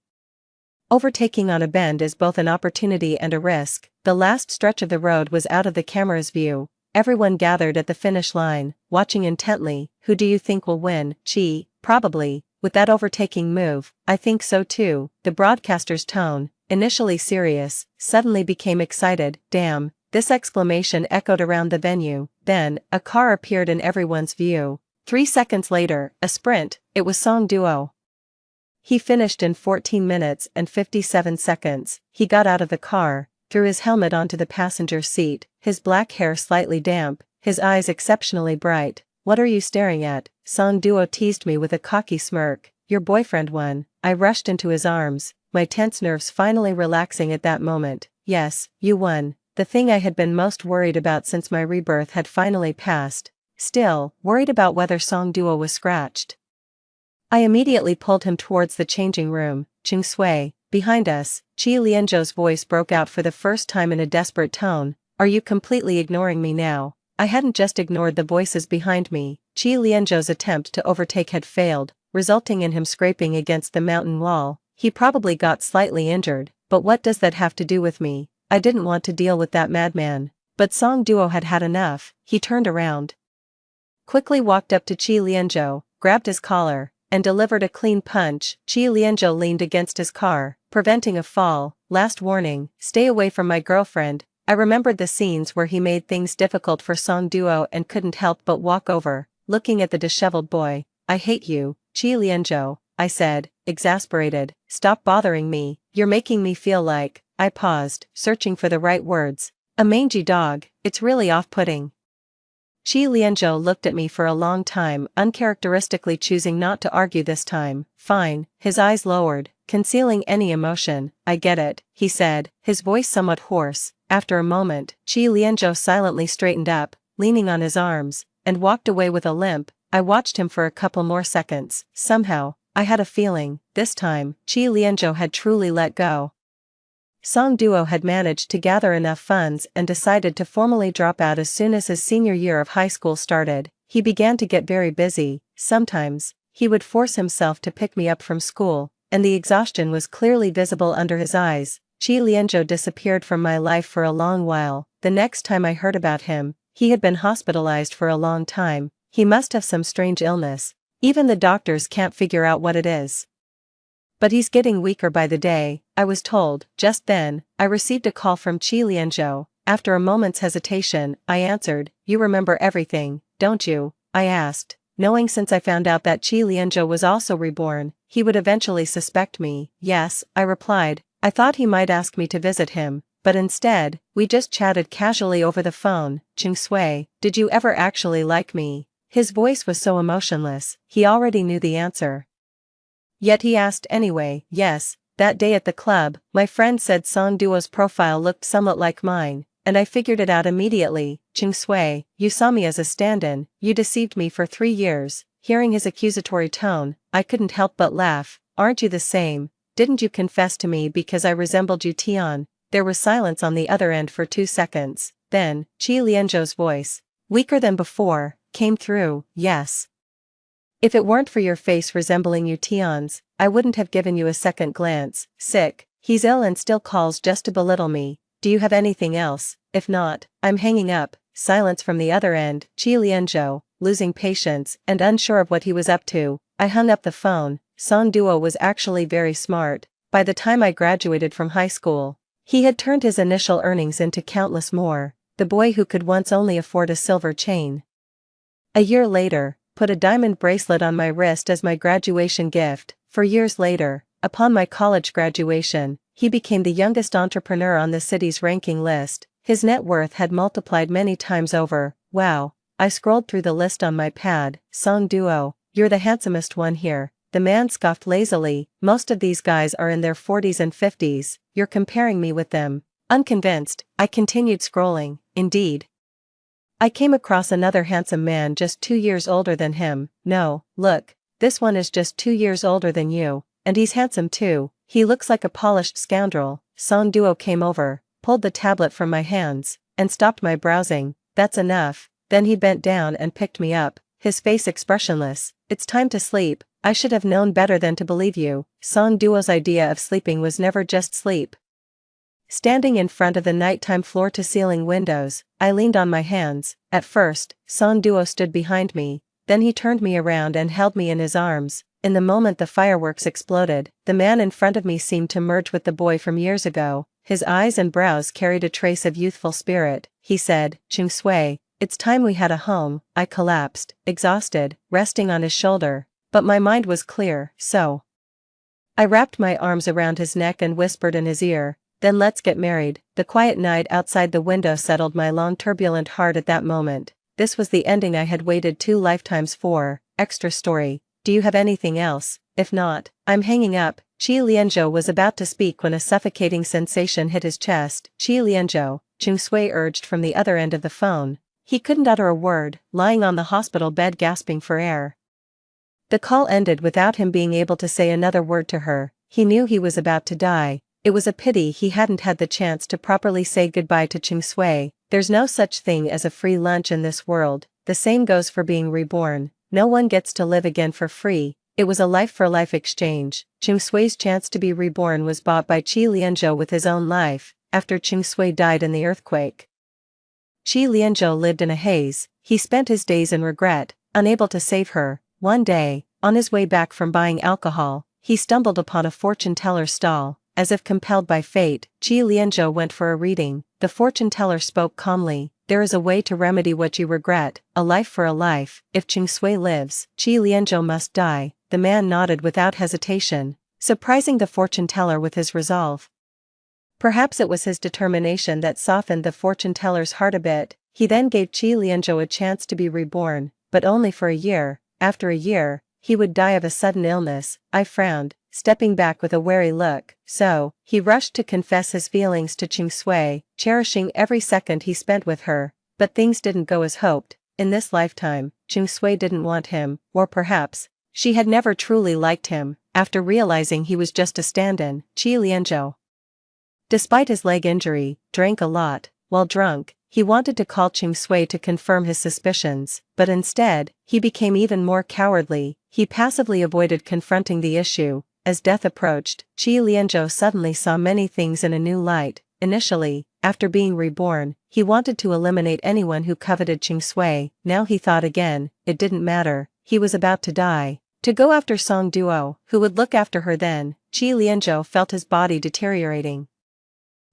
Overtaking on a bend is both an opportunity and a risk. The last stretch of the road was out of the camera's view. Everyone gathered at the finish line, watching intently. Who do you think will win? Chi, probably. With that overtaking move, I think so too. The broadcaster's tone, initially serious, suddenly became excited. Damn, this exclamation echoed around the venue. Then, a car appeared in everyone's view. 3 seconds later, a sprint, it was Song Duo. He finished in 14 minutes and 57 seconds. He got out of the car, threw his helmet onto the passenger seat, his black hair slightly damp, his eyes exceptionally bright. "What are you staring at?" Song Duo teased me with a cocky smirk. "Your boyfriend won." I rushed into his arms, my tense nerves finally relaxing at that moment. "Yes, you won." The thing I had been most worried about since my rebirth had finally passed. Still, worried about whether Song Duo was scratched. I immediately pulled him towards the changing room. "Ching Sui." Behind us, Qi Lianzhou's voice broke out for the first time in a desperate tone. "Are you completely ignoring me now?" I hadn't just ignored the voices behind me. Qi Lianzhou's attempt to overtake had failed, resulting in him scraping against the mountain wall. He probably got slightly injured, but what does that have to do with me? I didn't want to deal with that madman. But Song Duo had had enough. He turned around, quickly walked up to Qi Lianzhou, grabbed his collar, and delivered a clean punch. Qi Lianzhou leaned against his car, preventing a fall. "Last warning, stay away from my girlfriend." I remembered the scenes where he made things difficult for Song Duo and couldn't help but walk over, looking at the disheveled boy. "I hate you, Qi Lianzhou," I said, exasperated. "Stop bothering me, you're making me feel like—" I paused, searching for the right words. "A mangy dog, it's really off-putting." Qi Lianzhou looked at me for a long time, uncharacteristically choosing not to argue this time. "Fine." His eyes lowered, concealing any emotion. "I get it," he said, his voice somewhat hoarse. After a moment, Qi Lianzhou silently straightened up, leaning on his arms, and walked away with a limp. I watched him for a couple more seconds. Somehow, I had a feeling, this time, Qi Lianzhou had truly let go. Song Duo had managed to gather enough funds and decided to formally drop out as soon as his senior year of high school started. He began to get very busy. Sometimes, he would force himself to pick me up from school, and the exhaustion was clearly visible under his eyes. Qi Lianzhou disappeared from my life for a long while. The next time I heard about him, he had been hospitalized for a long time. He must have some strange illness. Even the doctors can't figure out what it is. But he's getting weaker by the day, I was told. Just then, I received a call from Qi Lianzhou. After a moment's hesitation, I answered. "You remember everything, don't you?" I asked, knowing since I found out that Qi Lianzhou was also reborn, he would eventually suspect me. "Yes," I replied. I thought he might ask me to visit him, but instead, we just chatted casually over the phone. "Ching Sui, did you ever actually like me?" His voice was so emotionless, he already knew the answer. Yet he asked anyway. "Yes, that day at the club, my friend said Song Duo's profile looked somewhat like mine, and I figured it out immediately." "Ching Sui, you saw me as a stand-in, you deceived me for 3 years. Hearing his accusatory tone, I couldn't help but laugh. "Aren't you the same? Didn't you confess to me because I resembled you, Tian?" There was silence on the other end for 2 seconds. Then, Qi Lianzhou's voice, weaker than before, came through. "Yes. If it weren't for your face resembling you Tian's, I wouldn't have given you a second glance." Sick. He's ill and still calls just to belittle me. "Do you have anything else? If not, I'm hanging up." Silence from the other end. Qi Lianzhou, losing patience and unsure of what he was up to. I hung up the phone. Song Duo was actually very smart. By the time I graduated from high school, he had turned his initial earnings into countless more. The boy who could once only afford a silver chain, a year later, put a diamond bracelet on my wrist as my graduation gift. For years later, upon my college graduation, he became the youngest entrepreneur on the city's ranking list. His net worth had multiplied many times over. Wow. I scrolled through the list on my pad. "Song Duo, you're the handsomest one here." The man scoffed lazily. "Most of these guys are in their 40s and 50s, you're comparing me with them." Unconvinced, I continued scrolling. Indeed, I came across another handsome man just 2 years older than him. "No, look, this one is just 2 years older than you, and he's handsome too. He looks like a polished scoundrel." Song Duo came over, pulled the tablet from my hands, and stopped my browsing. "That's enough." Then he bent down and picked me up, his face expressionless. "It's time to sleep. I should have known better than to believe you." Song Duo's idea of sleeping was never just sleep. Standing in front of the nighttime floor-to-ceiling windows, I leaned on my hands. At first, Song Duo stood behind me, then he turned me around and held me in his arms. In the moment the fireworks exploded, the man in front of me seemed to merge with the boy from years ago. His eyes and brows carried a trace of youthful spirit. He said, "Ching Sui, it's time we had a home." I collapsed, exhausted, resting on his shoulder, but my mind was clear. "So." I wrapped my arms around his neck and whispered in his ear, Then let's get married. The quiet night outside the window settled my long turbulent heart at that moment. This was the ending I had waited 2 lifetimes for. Extra story. Do you have anything else? If not, I'm hanging up. Qi Lianzhou was about to speak when a suffocating sensation hit his chest. Qi Lianzhou, Chung Sui urged from the other end of the phone. He couldn't utter a word, lying on the hospital bed gasping for air. The call ended without him being able to say another word to her. He knew he was about to die. It was a pity he hadn't had the chance to properly say goodbye to Chung Sui. There's no such thing as a free lunch in this world. The same goes for being reborn. No one gets to live again for free. It was a life-for-life exchange. Chung Sui's chance to be reborn was bought by Qi Lianzhou with his own life, after Chung Sui died in the earthquake. Qi Lianzhou lived in a haze. He spent his days in regret, unable to save her. One day, on his way back from buying alcohol, he stumbled upon a fortune-teller's stall. As if compelled by fate, Qi Lianzhou went for a reading. The fortune-teller spoke calmly. There is a way to remedy what you regret, a life for a life. If Chung Sui lives, Qi Lianzhou must die. The man nodded without hesitation, surprising the fortune-teller with his resolve. Perhaps it was his determination that softened the fortune-teller's heart a bit. He then gave Qi Lianzhou a chance to be reborn, but only for a year. After a year, he would die of a sudden illness. I frowned, stepping back with a wary look. So, he rushed to confess his feelings to Chung Sui, cherishing every second he spent with her. But things didn't go as hoped. In this lifetime, Chung Sui didn't want him, or perhaps, she had never truly liked him. After realizing he was just a stand-in, Qi Lianzhou, despite his leg injury, drank a lot. While drunk, he wanted to call Chung Sui to confirm his suspicions, but instead, he became even more cowardly. He passively avoided confronting the issue. As death approached, Qi Lianzhou suddenly saw many things in a new light. Initially, after being reborn, he wanted to eliminate anyone who coveted Chung Sui. Now he thought again, it didn't matter, he was about to die. To go after Song Duo, who would look after her then. Qi Lianzhou felt his body deteriorating.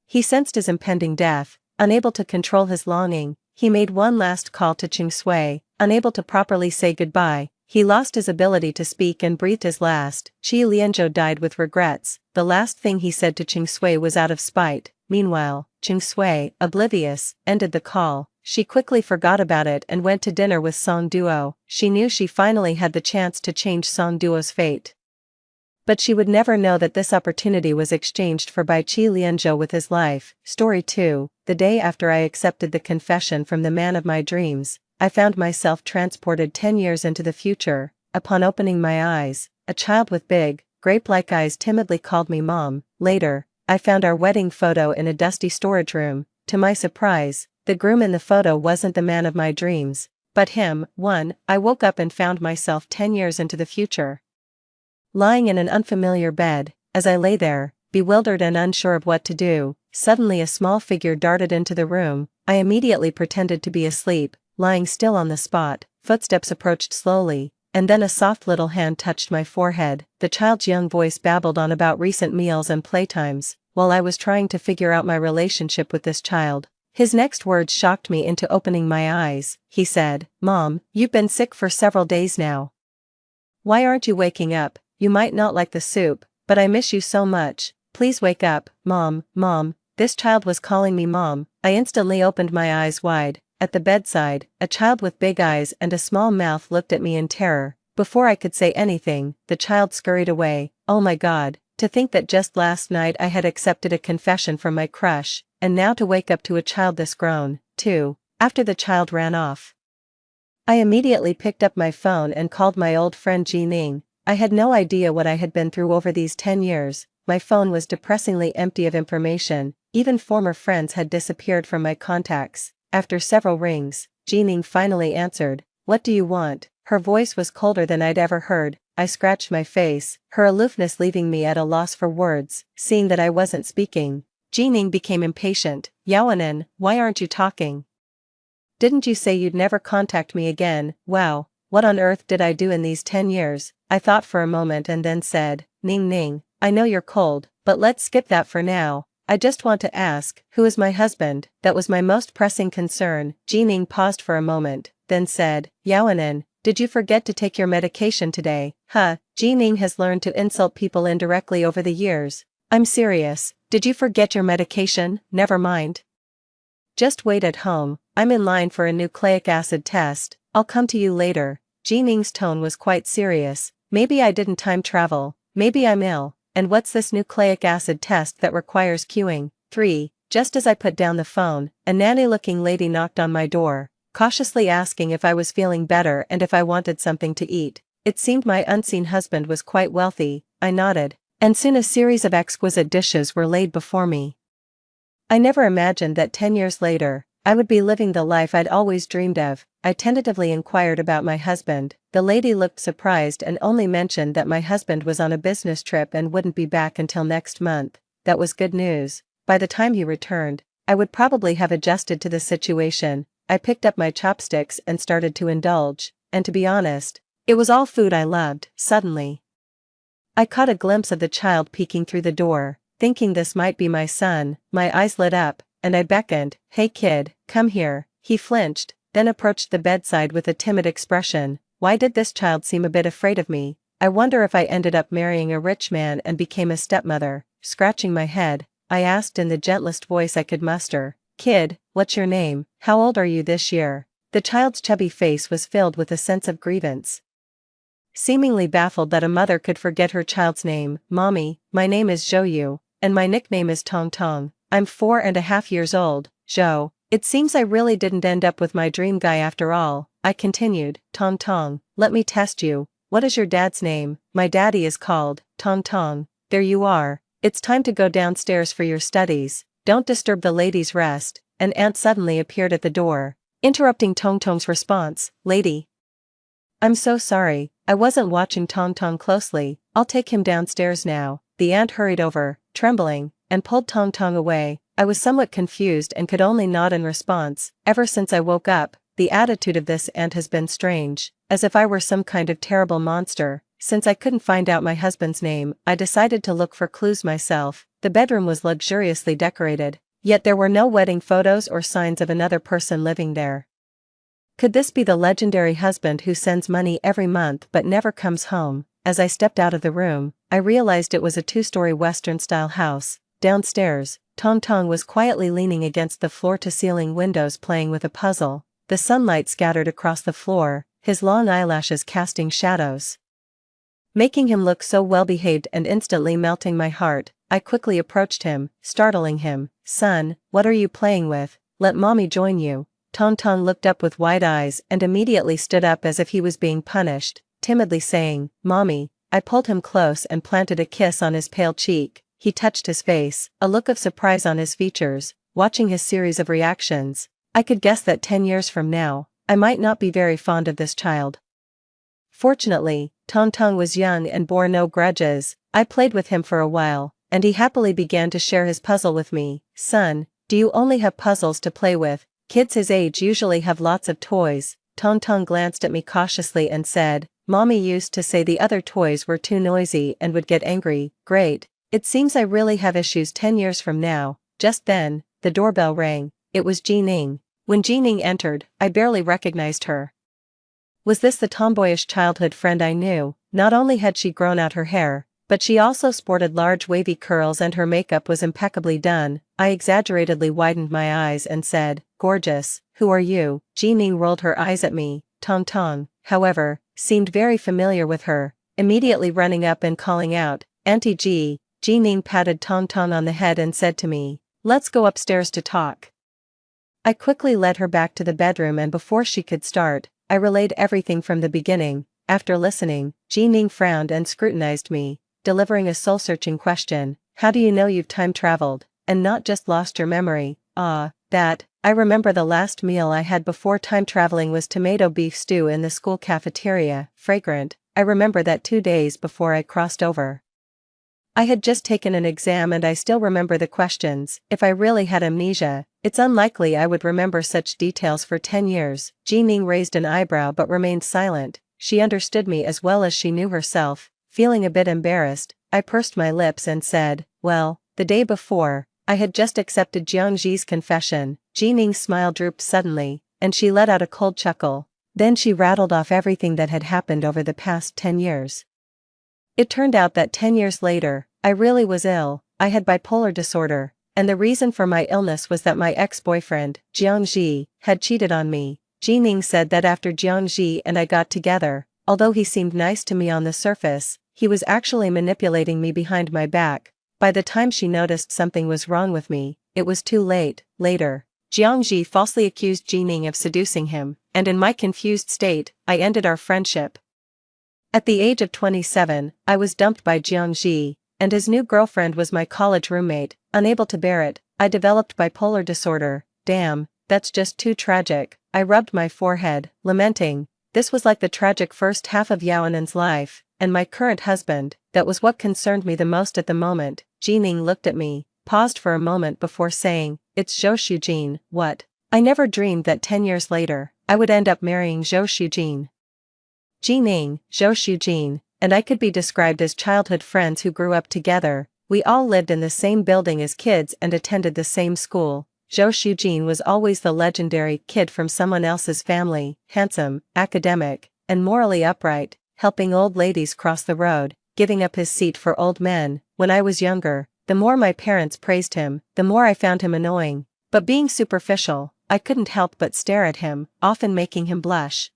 He sensed his impending death. Unable to control his longing, he made one last call to Chung Sui. Unable to properly say goodbye, he lost his ability to speak and breathed his last. Qi Lianzhou died with regrets. The last thing he said to Chung Sui was out of spite. Meanwhile, Chung Sui, oblivious, ended the call. She quickly forgot about it and went to dinner with Song Duo. She knew she finally had the chance to change Song Duo's fate. But she would never know that this opportunity was exchanged for by Qi Lianzhou with his life. Story 2. The day after I accepted the confession from the man of my dreams, I found myself transported 10 years into the future. Upon opening my eyes, a child with big, grape-like eyes timidly called me Mom. Later, I found our wedding photo in a dusty storage room. To my surprise, the groom in the photo wasn't the man of my dreams, but him. 1. I woke up and found myself 10 years into the future. Lying in an unfamiliar bed, as I lay there, bewildered and unsure of what to do, suddenly a small figure darted into the room. I immediately pretended to be asleep, lying still on the spot. Footsteps approached slowly, and then a soft little hand touched my forehead. The child's young voice babbled on about recent meals and playtimes, while I was trying to figure out my relationship with this child. His next words shocked me into opening my eyes. He said, "Mom, you've been sick for several days now. Why aren't you waking up? You might not like the soup, but I miss you so much. Please wake up, Mom, Mom." This child was calling me Mom. I instantly opened my eyes wide. At the bedside, a child with big eyes and a small mouth looked at me in terror. Before I could say anything, the child scurried away. Oh my God, to think that just last night I had accepted a confession from my crush, and now to wake up to a child this grown, too. After the child ran off, I immediately picked up my phone and called my old friend Jining. I had no idea what I had been through over these 10 years. My phone was depressingly empty of information. Even former friends had disappeared from my contacts. After several rings, Jining finally answered. "What do you want?" Her voice was colder than I'd ever heard. I scratched my face, her aloofness leaving me at a loss for words. Seeing that I wasn't speaking, Jining became impatient. "Yaoanan, why aren't you talking? Didn't you say you'd never contact me again?" Wow, what on earth did I do in these 10 years? I thought for a moment and then said, "Ning Ning, I know you're cold, but let's skip that for now. I just want to ask, who is my husband?" That was my most pressing concern. Jining paused for a moment, then said, "Yaoanan, did you forget to take your medication today?" Jining has learned to insult people indirectly over the years. I'm serious, Did you forget your medication? Never mind. Just wait at home, I'm in line for a nucleic acid test, I'll come to you later. Jining's tone was quite serious. Maybe I didn't time travel, maybe I'm ill, and what's this nucleic acid test that requires queuing? 3. Just as I put down the phone, a nanny-looking lady knocked on my door, cautiously asking if I was feeling better and if I wanted something to eat. It seemed my unseen husband was quite wealthy. I nodded, and soon a series of exquisite dishes were laid before me. I never imagined that 10 years later, I would be living the life I'd always dreamed of. I tentatively inquired about my husband. The lady looked surprised and only mentioned that my husband was on a business trip and wouldn't be back until next month. That was good news. By the time he returned, I would probably have adjusted to the situation. I picked up my chopsticks and started to indulge, and to be honest, it was all food I loved. Suddenly, I caught a glimpse of the child peeking through the door. Thinking this might be my son, my eyes lit up, and I beckoned, "Hey kid, come here." He flinched, then approached the bedside with a timid expression. Why did this child seem a bit afraid of me? I wonder if I ended up marrying a rich man and became a stepmother. Scratching my head, I asked in the gentlest voice I could muster, "Kid, what's your name? How old are you this year?" The child's chubby face was filled with a sense of grievance. Seemingly baffled that a mother could forget her child's name, "Mommy, my name is Zhou, and my nickname is Tong Tong. I'm 4.5 years old, Zhou. It seems I really didn't end up with my dream guy after all," I continued. "Tong Tong, let me test you. What is your dad's name?" "My daddy is called Tong Tong." "There you are. It's time to go downstairs for your studies. Don't disturb the lady's rest." An aunt suddenly appeared at the door, interrupting Tong Tong's response. "Lady, I'm so sorry, I wasn't watching Tong Tong closely. I'll take him downstairs now." The aunt hurried over, trembling, and pulled Tong Tong away. I was somewhat confused and could only nod in response. Ever since I woke up, the attitude of this aunt has been strange, as if I were some kind of terrible monster. Since I couldn't find out my husband's name, I decided to look for clues myself. The bedroom was luxuriously decorated, yet there were no wedding photos or signs of another person living there. Could this be the legendary husband who sends money every month but never comes home? As I stepped out of the room, I realized it was a 2-story Western-style house. Downstairs, Tong Tong was quietly leaning against the floor-to-ceiling windows playing with a puzzle. The sunlight scattered across the floor, his long eyelashes casting shadows, making him look so well-behaved and instantly melting my heart. I quickly approached him, startling him. "Son, what are you playing with? Let mommy join you." Tong Tong looked up with wide eyes and immediately stood up as if he was being punished, timidly saying, "Mommy." I pulled him close and planted a kiss on his pale cheek. He touched his face, a look of surprise on his features. Watching his series of reactions, I could guess that 10 years from now, I might not be very fond of this child. Fortunately, Tong Tong was young and bore no grudges. I played with him for a while, and he happily began to share his puzzle with me. "Son, do you only have puzzles to play with? Kids his age usually have lots of toys." Tong Tong glanced at me cautiously and said, "Mommy used to say the other toys were too noisy and would get angry." "Great. It seems I really have issues 10 years from now." Just then, the doorbell rang. It was Jining. When Jining entered, I barely recognized her. Was this the tomboyish childhood friend I knew? Not only had she grown out her hair, but she also sported large wavy curls and her makeup was impeccably done. I exaggeratedly widened my eyes and said, "Gorgeous, who are you?" Jining rolled her eyes at me. Tong Tong, however, seemed very familiar with her, immediately running up and calling out, "Auntie G." Jining patted Tong Tong on the head and said to me, "Let's go upstairs to talk." I quickly led her back to the bedroom and before she could start, I relayed everything from the beginning. After listening, Jining frowned and scrutinized me, delivering a soul-searching question. "How do you know you've time-traveled, and not just lost your memory?" "Ah, that, I remember the last meal I had before time-traveling was tomato beef stew in the school cafeteria, fragrant. I remember that 2 days before I crossed over. I had just taken an exam and I still remember the questions. If I really had amnesia, it's unlikely I would remember such details for 10 years. Jining raised an eyebrow but remained silent. She understood me as well as she knew herself. Feeling a bit embarrassed, I pursed my lips and said, "Well, the day before, I had just accepted Jiangji's confession." Jining's smile drooped suddenly, and she let out a cold chuckle. Then she rattled off everything that had happened over the past 10 years. It turned out that 10 years later, I really was ill. I had bipolar disorder, and the reason for my illness was that my ex-boyfriend, Jiangji, had cheated on me. Jining said that after Jiangji and I got together, although he seemed nice to me on the surface, he was actually manipulating me behind my back. By the time she noticed something was wrong with me, it was too late. Later, Jiangji falsely accused Jining of seducing him, and in my confused state, I ended our friendship. At the age of 27, I was dumped by Jiangji, and his new girlfriend was my college roommate. Unable to bear it, I developed bipolar disorder. Damn, that's just too tragic. I rubbed my forehead, lamenting. This was like the tragic first half of Yaoanan's life, and my current husband, that was what concerned me the most at the moment. Jining looked at me, paused for a moment before saying, "It's Zhou Shujin." What? I never dreamed that 10 years later, I would end up marrying Zhou Shujin. Jining, Zhou Shujin, and I could be described as childhood friends who grew up together. We all lived in the same building as kids and attended the same school. Zhou Shujin was always the legendary kid from someone else's family, handsome, academic, and morally upright, helping old ladies cross the road, giving up his seat for old men. When I was younger, the more my parents praised him, the more I found him annoying. But being superficial, I couldn't help but stare at him, often making him blush.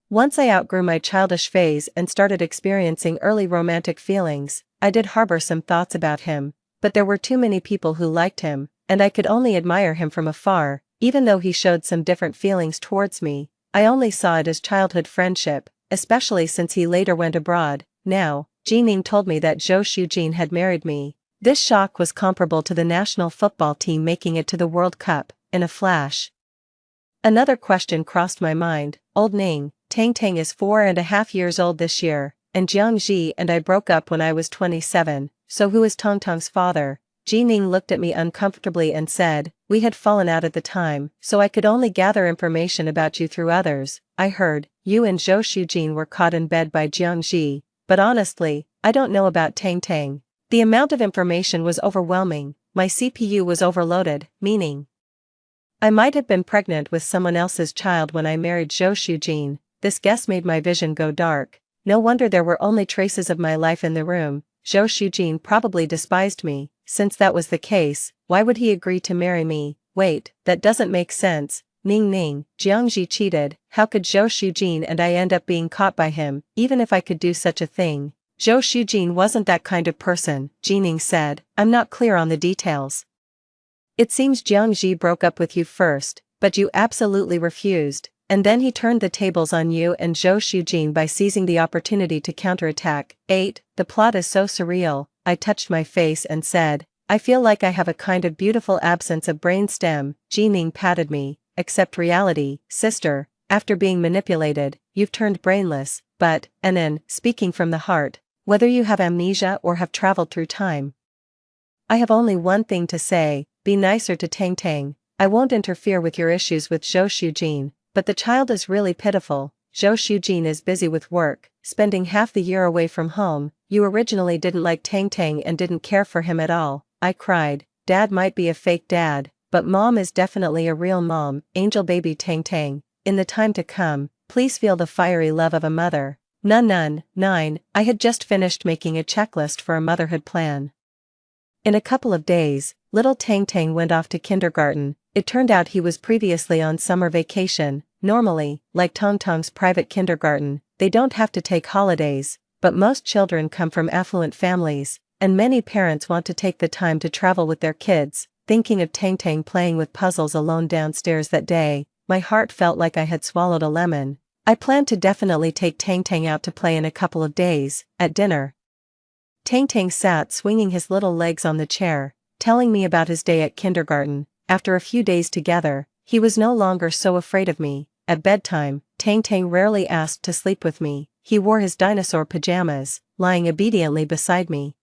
Once I outgrew my childish phase and started experiencing early romantic feelings, I did harbor some thoughts about him, but there were too many people who liked him, and I could only admire him from afar. Even though he showed some different feelings towards me, I only saw it as childhood friendship, especially since he later went abroad. Now, Jining told me that Zhou Shujin had married me. This shock was comparable to the national football team making it to the World Cup, in a flash. Another question crossed my mind. Old Ning, Tang is 4.5 years old this year, and Jiangji and I broke up when I was 27, so who is Tang's father? Jining looked at me uncomfortably and said, "We had fallen out at the time, so I could only gather information about you through others. I heard, you and Zhou Shujin were caught in bed by Jiangji, but honestly, I don't know about Tang." The amount of information was overwhelming. My CPU was overloaded, meaning I might have been pregnant with someone else's child when I married Zhou Shujin. This guess made my vision go dark. No wonder there were only traces of my life in the room. Zhou Shujin probably despised me. Since that was the case, why would he agree to marry me? Wait, that doesn't make sense. Ning, Jiangji cheated. How could Zhou Shujin and I end up being caught by him, even if I could do such a thing? Zhou Shujin wasn't that kind of person, Jining said. I'm not clear on the details. It seems Jiangji broke up with you first, but you absolutely refused, and then he turned the tables on you and Zhou Shujin by seizing the opportunity to counterattack. 8. The plot is so surreal. I touched my face and said, I feel like I have a kind of beautiful absence of brainstem. Jining patted me. Accept reality, sister. After being manipulated, you've turned brainless. But, Anan, speaking from the heart, whether you have amnesia or have traveled through time, I have only one thing to say. Be nicer to Tang. I won't interfere with your issues with Zhou Shujin, but the child is really pitiful. Zhou Shujin is busy with work, spending half the year away from home. You originally didn't like Tang and didn't care for him at all. I cried. Dad might be a fake dad, but mom is definitely a real mom. Angel baby Tang. In the time to come, please feel the fiery love of a mother. 9. I had just finished making a checklist for a motherhood plan. In a couple of days, little Tang went off to kindergarten. It turned out he was previously on summer vacation. Normally, like Tang's private kindergarten, they don't have to take holidays, but most children come from affluent families, and many parents want to take the time to travel with their kids. Thinking of Tang playing with puzzles alone downstairs that day, my heart felt like I had swallowed a lemon. I planned to definitely take Tang out to play in a couple of days. At dinner, Tang sat swinging his little legs on the chair, telling me about his day at kindergarten. After a few days together, he was no longer so afraid of me. At bedtime, Tang rarely asked to sleep with me. He wore his dinosaur pajamas, lying obediently beside me.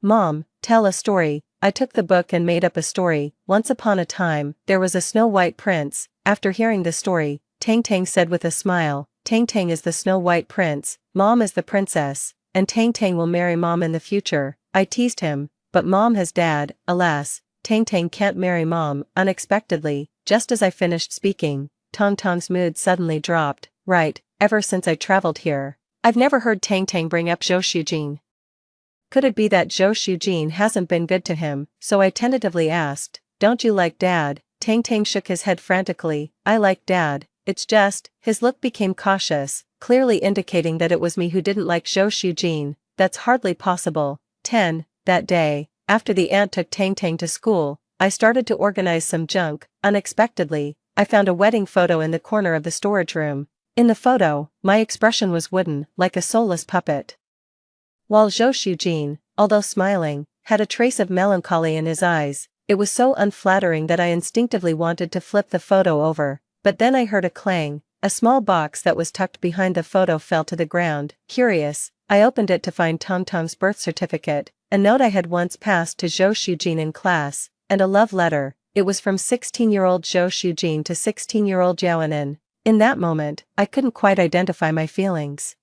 Mom, tell a story. I took the book and made up a story. Once upon a time, there was a snow-white prince. After hearing the story, Tang said with a smile, Tang is the Snow-White Prince, Mom is the princess, and Tang will marry Mom in the future. I teased him, but Mom has Dad. Alas, Tang can't marry Mom. Unexpectedly, just as I finished speaking, Tang's mood suddenly dropped. Right, ever since I traveled here, I've never heard Tang bring up Zhou Shujin. Could it be that Zhou Shujin hasn't been good to him? So I tentatively asked, "Don't you like Dad?" Tang Tang shook his head frantically. "I like Dad. It's just," his look became cautious, clearly indicating that it was me who didn't like Zhou Shujin. "That's hardly possible." 10. That day, after the aunt took Tang Tang to school, I started to organize some junk. Unexpectedly, I found a wedding photo in the corner of the storage room. In the photo, my expression was wooden, like a soulless puppet. While Zhou Shujin, although smiling, had a trace of melancholy in his eyes. It was so unflattering that I instinctively wanted to flip the photo over, but then I heard a clang. A small box that was tucked behind the photo fell to the ground. Curious, I opened it to find Tong Tong's birth certificate, a note I had once passed to Zhou Shujin in class, and a love letter. It was from 16-year-old Zhou Shujin to 16-year-old Yaoanin. In that moment, I couldn't quite identify my feelings.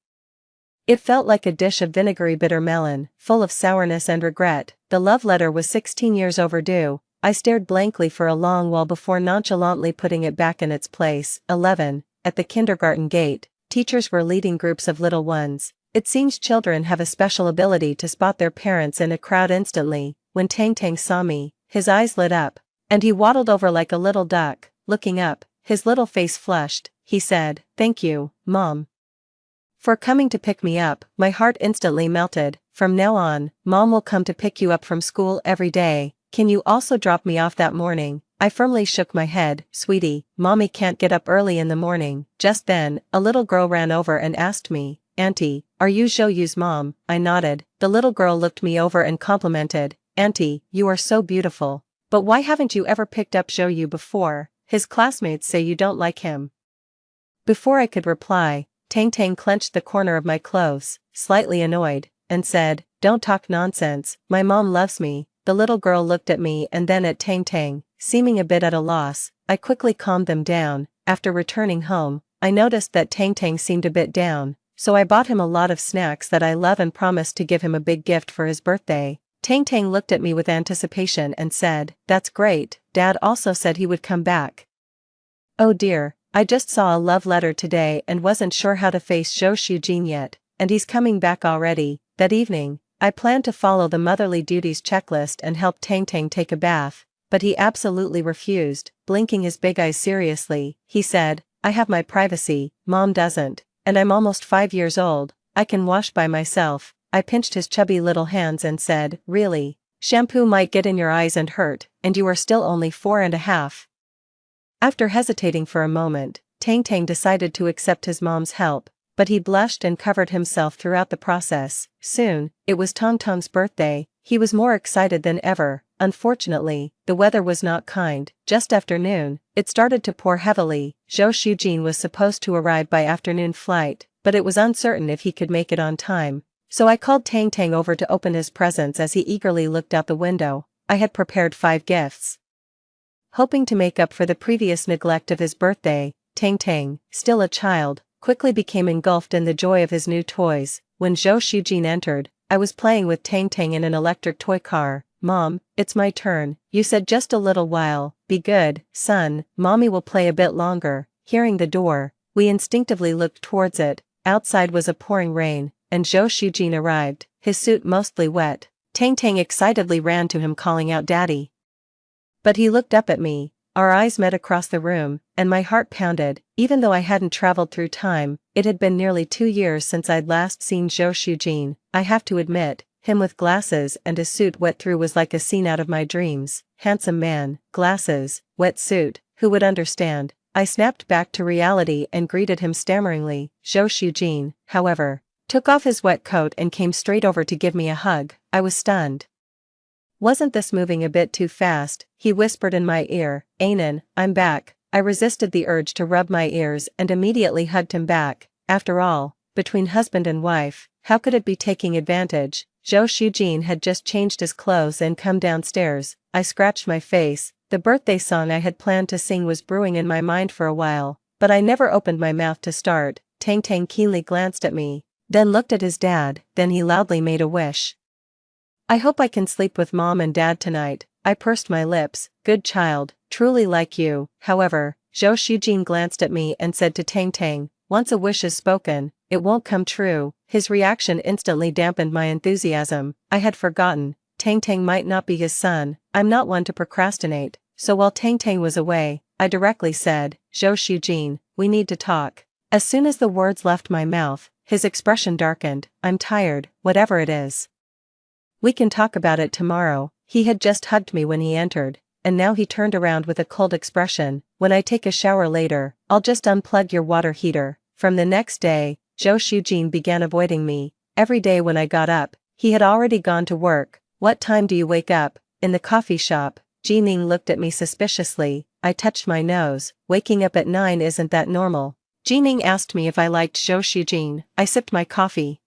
It felt like a dish of vinegary bitter melon, full of sourness and regret. The love letter was 16 years overdue. I stared blankly for a long while before nonchalantly putting it back in its place. 11. At the kindergarten gate, teachers were leading groups of little ones. It seems children have a special ability to spot their parents in a crowd instantly. When Tang Tang saw me, his eyes lit up, and he waddled over like a little duck. Looking up, his little face flushed. He said, "Thank you, Mom, for coming to pick me up." My heart instantly melted. "From now on, Mom will come to pick you up from school every day. Can you also drop me off that morning?" I firmly shook my head. "Sweetie, Mommy can't get up early in the morning." Just then, a little girl ran over and asked me, "Auntie, are you Zhou Yu's mom?" I nodded. The little girl looked me over and complimented, "Auntie, you are so beautiful. But why haven't you ever picked up Zhou Yu before? His classmates say you don't like him." Before I could reply, Tang Tang clenched the corner of my clothes, slightly annoyed, and said, "Don't talk nonsense, my mom loves me." The little girl looked at me and then at Tang Tang, seeming a bit at a loss. I quickly calmed them down. After returning home, I noticed that Tang Tang seemed a bit down, so I bought him a lot of snacks that I love and promised to give him a big gift for his birthday. Tang Tang looked at me with anticipation and said, "That's great, Dad also said he would come back." Oh dear. I just saw a love letter today and wasn't sure how to face Zhou Shujin yet, and he's coming back already. That evening, I planned to follow the motherly duties checklist and help Tang Tang take a bath, but he absolutely refused. Blinking his big eyes seriously, he said, "I have my privacy, Mom doesn't, and I'm almost 5 years old, I can wash by myself." I pinched his chubby little hands and said, "Really? Shampoo might get in your eyes and hurt, and you are still only 4.5. After hesitating for a moment, Tang Tang decided to accept his mom's help, but he blushed and covered himself throughout the process. Soon, it was Tong Tong's birthday. He was more excited than ever. Unfortunately, the weather was not kind. Just after noon, it started to pour heavily. Zhou Shujin was supposed to arrive by afternoon flight, but it was uncertain if he could make it on time. So I called Tang Tang over to open his presents as he eagerly looked out the window. I had prepared 5 gifts. Hoping to make up for the previous neglect of his birthday, Tang Tang, still a child, quickly became engulfed in the joy of his new toys. When Zhou Shujin entered, I was playing with Tang Tang in an electric toy car. "Mom, it's my turn. You said just a little while. Be good, son, Mommy will play a bit longer." Hearing the door, we instinctively looked towards it. Outside was a pouring rain, and Zhou Shujin arrived, his suit mostly wet. Tang Tang excitedly ran to him calling out, "Daddy." But he looked up at me, our eyes met across the room, and my heart pounded. Even though I hadn't traveled through time, it had been nearly 2 years since I'd last seen Zhou Shujin. I have to admit, him with glasses and his suit wet through was like a scene out of my dreams. Handsome man, glasses, wet suit, who would understand? I snapped back to reality and greeted him stammeringly. Zhou Shujin, however, took off his wet coat and came straight over to give me a hug. I was stunned. "Wasn't this moving a bit too fast?" he whispered in my ear. "Anan, I'm back." I resisted the urge to rub my ears and immediately hugged him back. After all, between husband and wife, how could it be taking advantage? Zhou Shujin had just changed his clothes and come downstairs. I scratched my face. The birthday song I had planned to sing was brewing in my mind for a while, but I never opened my mouth to start. Tang Tang keenly glanced at me, then looked at his dad, then he loudly made a wish. "I hope I can sleep with Mom and Dad tonight." I pursed my lips. "Good child, truly like you." However, Zhou Shujin glanced at me and said to Tang Tang, "Once a wish is spoken, it won't come true." His reaction instantly dampened my enthusiasm. I had forgotten. Tang Tang might not be his son. I'm not one to procrastinate. So while Tang Tang was away, I directly said, "Zhou Shujin, we need to talk." As soon as the words left my mouth, his expression darkened. "I'm tired, whatever it is. We can talk about it tomorrow." He had just hugged me when he entered, and now he turned around with a cold expression. "When I take a shower later, I'll just unplug your water heater." From the next day, Zhou Shujin began avoiding me. Every day when I got up, he had already gone to work. "What time do you wake up?" In the coffee shop, Jining looked at me suspiciously. I touched my nose. "Waking up at 9 isn't that normal?" Jining asked me if I liked Zhou Shujin. I sipped my coffee,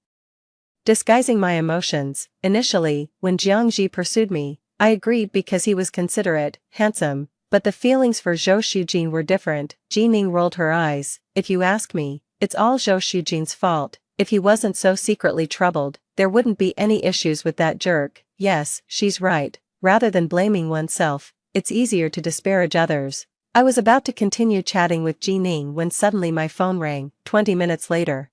disguising my emotions. Initially, when Jiangji pursued me, I agreed because he was considerate, handsome, but the feelings for Zhou Shujin were different. Jining rolled her eyes. "If you ask me, it's all Zhou Shujin's fault. If he wasn't so secretly troubled, there wouldn't be any issues with that jerk." Yes, she's right. Rather than blaming oneself, it's easier to disparage others. I was about to continue chatting with Jining when suddenly my phone rang. 20 minutes later,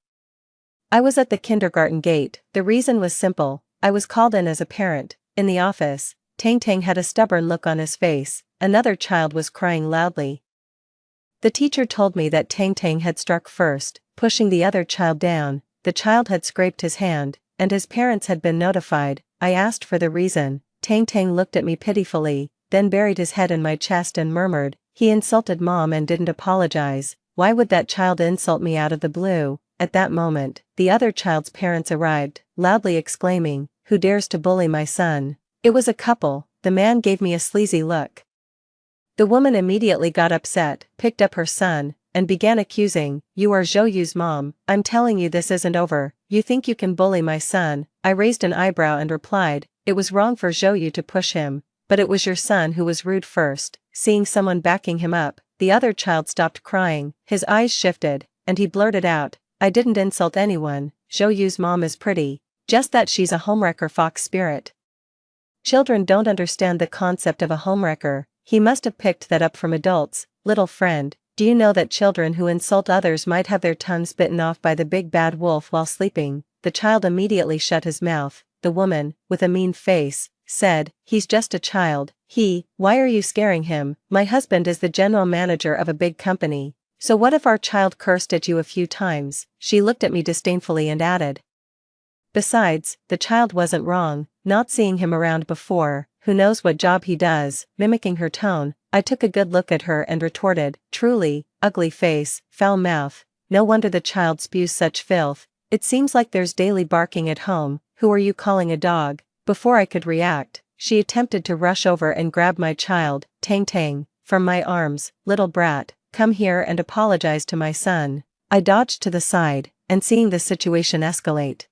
I was at the kindergarten gate. The reason was simple. I was called in as a parent. In the office, Tang Tang had a stubborn look on his face. Another child was crying loudly. The teacher told me that Tang Tang had struck first, pushing the other child down. The child had scraped his hand, and his parents had been notified. I asked for the reason. Tang Tang looked at me pitifully, then buried his head in my chest and murmured, "He insulted mom and didn't apologize. Why would that child insult me out of the blue?" At that moment, the other child's parents arrived, loudly exclaiming, "Who dares to bully my son?" It was a couple. The man gave me a sleazy look. The woman immediately got upset, picked up her son, and began accusing, "You are Zhou Yu's mom. I'm telling you this isn't over. You think you can bully my son?" I raised an eyebrow and replied, "It was wrong for Zhou Yu to push him, but it was your son who was rude first." Seeing someone backing him up, the other child stopped crying, his eyes shifted, and he blurted out, "I didn't insult anyone. Zhou Yu's mom is pretty. Just that she's a homewrecker." Fox spirit. Children don't understand the concept of a homewrecker. He must have picked that up from adults. Little friend, do you know that children who insult others might have their tongues bitten off by the big bad wolf while sleeping? The child immediately shut his mouth. The woman, with a mean face, said, "He's just a child." Why are you scaring him? My husband is the general manager of a big company. So what if our child cursed at you a few times? She looked at me disdainfully and added, "Besides, the child wasn't wrong. Not seeing him around before, who knows what job he does?" Mimicking her tone, I took a good look at her and retorted, "Truly, ugly face, foul mouth. No wonder the child spews such filth. It seems like there's daily barking at home. Who are you calling a dog?" Before I could react, she attempted to rush over and grab my child, Tang Tang, from my arms. "Little brat, come here and apologize to my son." I dodged to the side, and seeing the situation escalate,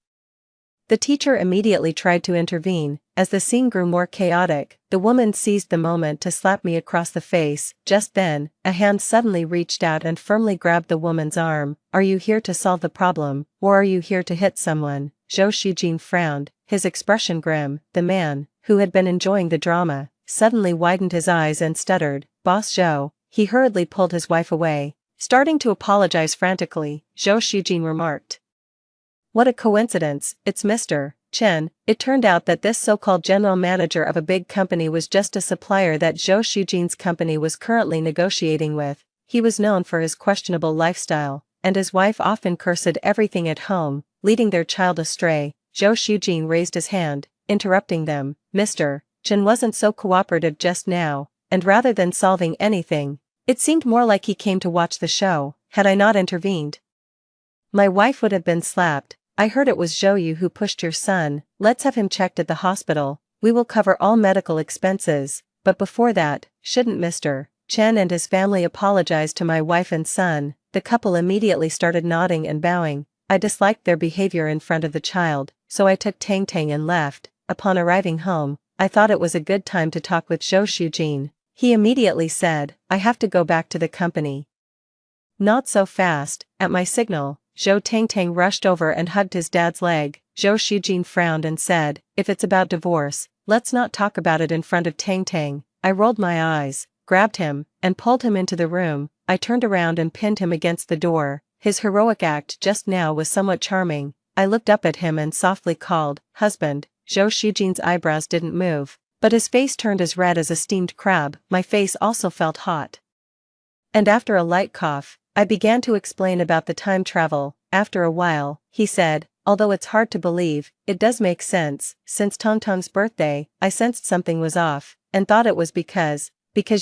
the teacher immediately tried to intervene. As the scene grew more chaotic, the woman seized the moment to slap me across the face. Just then, a hand suddenly reached out and firmly grabbed the woman's arm. "Are you here to solve the problem, or are you here to hit someone?" Zhou Shujin frowned, his expression grim. The man, who had been enjoying the drama, suddenly widened his eyes and stuttered, "Boss Zhou." He hurriedly pulled his wife away. Starting to apologize frantically, Zhou Shujin remarked, "What a coincidence, it's Mr. Chen." It turned out that this so-called general manager of a big company was just a supplier that Zhou Shujin's company was currently negotiating with. He was known for his questionable lifestyle, and his wife often cursed everything at home, leading their child astray. Zhou Shujin raised his hand, interrupting them. Mr. Chen wasn't so cooperative just now, and rather than solving anything, it seemed more like he came to watch the show. Had I not intervened, my wife would have been slapped. "I heard it was Zhou Yu who pushed your son. Let's have him checked at the hospital. We will cover all medical expenses, but before that, shouldn't Mr. Chen and his family apologize to my wife and son?" The couple immediately started nodding and bowing. I disliked their behavior in front of the child, so I took Tang Tang and left. Upon arriving home, I thought it was a good time to talk with Zhou Shujin. He immediately said, "I have to go back to the company." "Not so fast." At my signal, Zhou Tang Tang rushed over and hugged his dad's leg. Zhou Shujin frowned and said, "If it's about divorce, let's not talk about it in front of Tang Tang." I rolled my eyes, grabbed him, and pulled him into the room. I turned around and pinned him against the door. His heroic act just now was somewhat charming. I looked up at him and softly called, "Husband." Zhou Shujin's eyebrows didn't move, but his face turned as red as a steamed crab. My face also felt hot. And after a light cough, I began to explain about the time travel. After a while, he said, "Although it's hard to believe, it does make sense. Since Tongtong's birthday, I sensed something was off, and thought it was because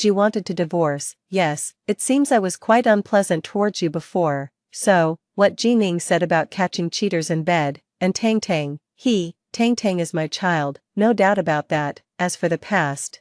you wanted to divorce. Yes, it seems I was quite unpleasant towards you before. So, what Jining said about catching cheaters in bed, and Tang Tang, Tang Tang is my child, no doubt about that. As for the past,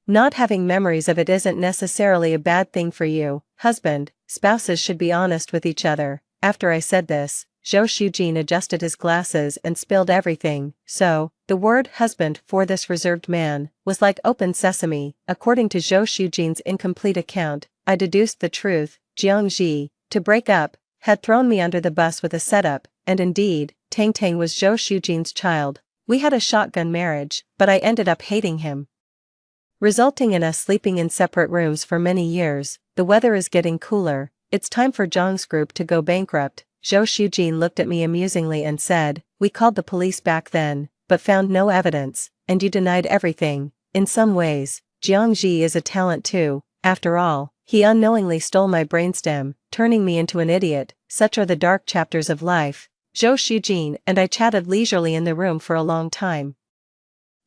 not having memories of it isn't necessarily a bad thing for you, husband. Spouses should be honest with each other." After I said this, Zhou Shujin adjusted his glasses and spilled everything. So, the word husband for this reserved man was like open sesame. According to Zhou Shujin's incomplete account, I deduced the truth. Jiang Ji, to break up, had thrown me under the bus with a setup, and indeed, Tang Tang was Zhou Shujin's child. We had a shotgun marriage, but I ended up hating him, resulting in us sleeping in separate rooms for many years. The weather is getting cooler. It's time for Zhang's group to go bankrupt. Zhou Shujin looked at me amusingly and said, "We called the police back then, but found no evidence, and you denied everything." In some ways, Jiang Ji is a talent too. After all, he unknowingly stole my brainstem, turning me into an idiot. Such are the dark chapters of life. Zhou Shujin and I chatted leisurely in the room for a long time.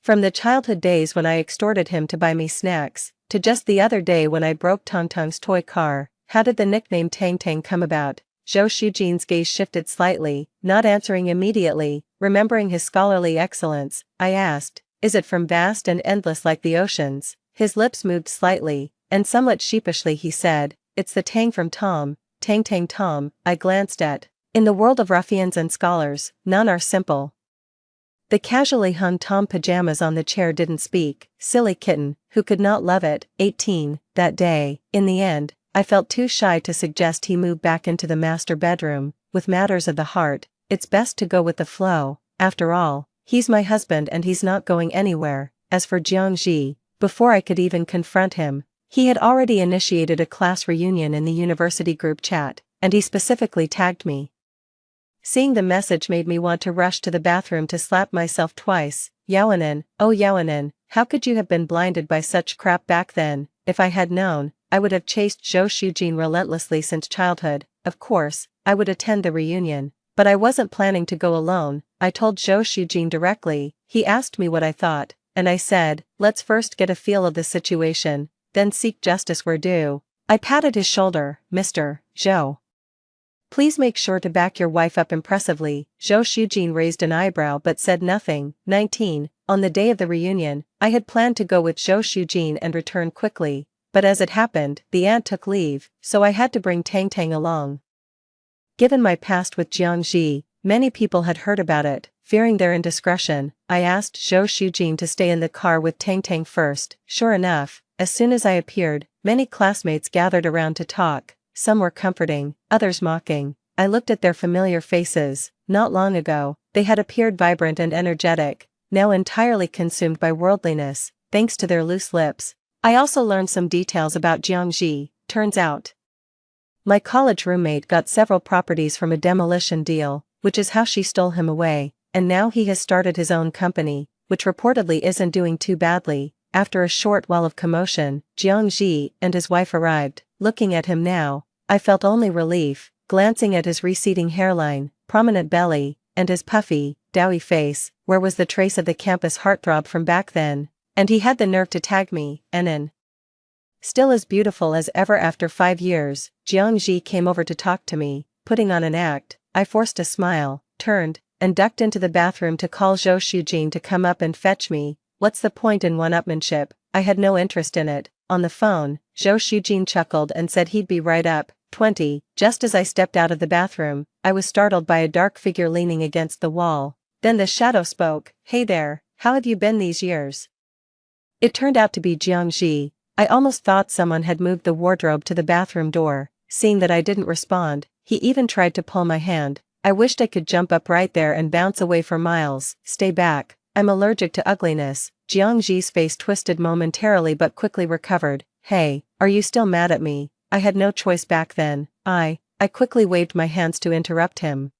From the childhood days when I extorted him to buy me snacks, to just the other day when I broke Tongtong's toy car. How did the nickname Tang Tang come about? Zhou Shujin's gaze shifted slightly, not answering immediately. Remembering his scholarly excellence, I asked, "Is it from vast and endless like the oceans?" His lips moved slightly, and somewhat sheepishly he said, "It's the Tang from Tom, Tang Tang Tom." I glanced at. In the world of ruffians and scholars, none are simple. The casually hung Tom pajamas on the chair didn't speak. Silly kitten, who could not love it? 18, that day. In the end, I felt too shy to suggest he move back into the master bedroom. With matters of the heart, it's best to go with the flow. After all, he's my husband and he's not going anywhere. As for Jiang Ji, before I could even confront him, he had already initiated a class reunion in the university group chat, and he specifically tagged me. Seeing the message made me want to rush to the bathroom to slap myself twice. Yaoanan, oh Yaoanan, how could you have been blinded by such crap back then? If I had known, I would have chased Zhou Shujin relentlessly since childhood. Of course, I would attend the reunion, but I wasn't planning to go alone. I told Zhou Shujin directly. He asked me what I thought, and I said, "Let's first get a feel of the situation, then seek justice where due." I patted his shoulder. "Mr. Zhou, please make sure to back your wife up impressively." Zhou Shujin raised an eyebrow but said nothing. 19. On the day of the reunion, I had planned to go with Zhou Shujin and return quickly, but as it happened, the aunt took leave, so I had to bring Tang Tang along. Given my past with Jiang Ji, many people had heard about it. Fearing their indiscretion, I asked Zhou Shujin to stay in the car with Tang Tang first. Sure enough, as soon as I appeared, many classmates gathered around to talk. Some were comforting, others mocking. I looked at their familiar faces. Not long ago, they had appeared vibrant and energetic, now entirely consumed by worldliness, thanks to their loose lips. I also learned some details about Jiang Ji. Turns out, my college roommate got several properties from a demolition deal, which is how she stole him away, and now he has started his own company, which reportedly isn't doing too badly. After a short while of commotion, Jiang Ji and his wife arrived. Looking at him now, I felt only relief. Glancing at his receding hairline, prominent belly, and his puffy, doughy face, where was the trace of the campus heartthrob from back then? And he had the nerve to tag me, Enan. Still as beautiful as ever after 5 years, Jiang Ji came over to talk to me, putting on an act. I forced a smile, turned, and ducked into the bathroom to call Zhou Shujin to come up and fetch me. What's the point in one-upmanship? I had no interest in it. On the phone, Zhou Shujin chuckled and said he'd be right up. 20. Just as I stepped out of the bathroom, I was startled by a dark figure leaning against the wall. Then the shadow spoke. "Hey there, how have you been these years?" It turned out to be Jiang Ji. I almost thought someone had moved the wardrobe to the bathroom door. Seeing that I didn't respond, he even tried to pull my hand. I wished I could jump up right there and bounce away for miles. "Stay back, I'm allergic to ugliness." Jiang Ji's face twisted momentarily but quickly recovered. "Hey, are you still mad at me?" I had no choice back then. I I quickly waved my hands to interrupt him.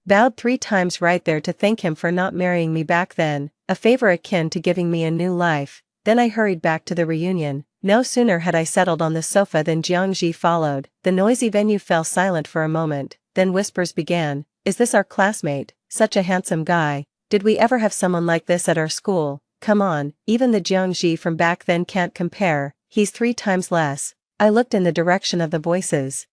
Bowed 3 times right there to thank him for not marrying me back then, a favor akin to giving me a new life. Then I hurried back to the reunion. No sooner had I settled on the sofa than Jiangji followed. The noisy venue fell silent for a moment, then whispers began. Is this our classmate? Such a handsome guy. Did we ever have someone like this at our school? Come on, even the Jiangji from back then can't compare, he's 3 times less. I looked in the direction of the voices.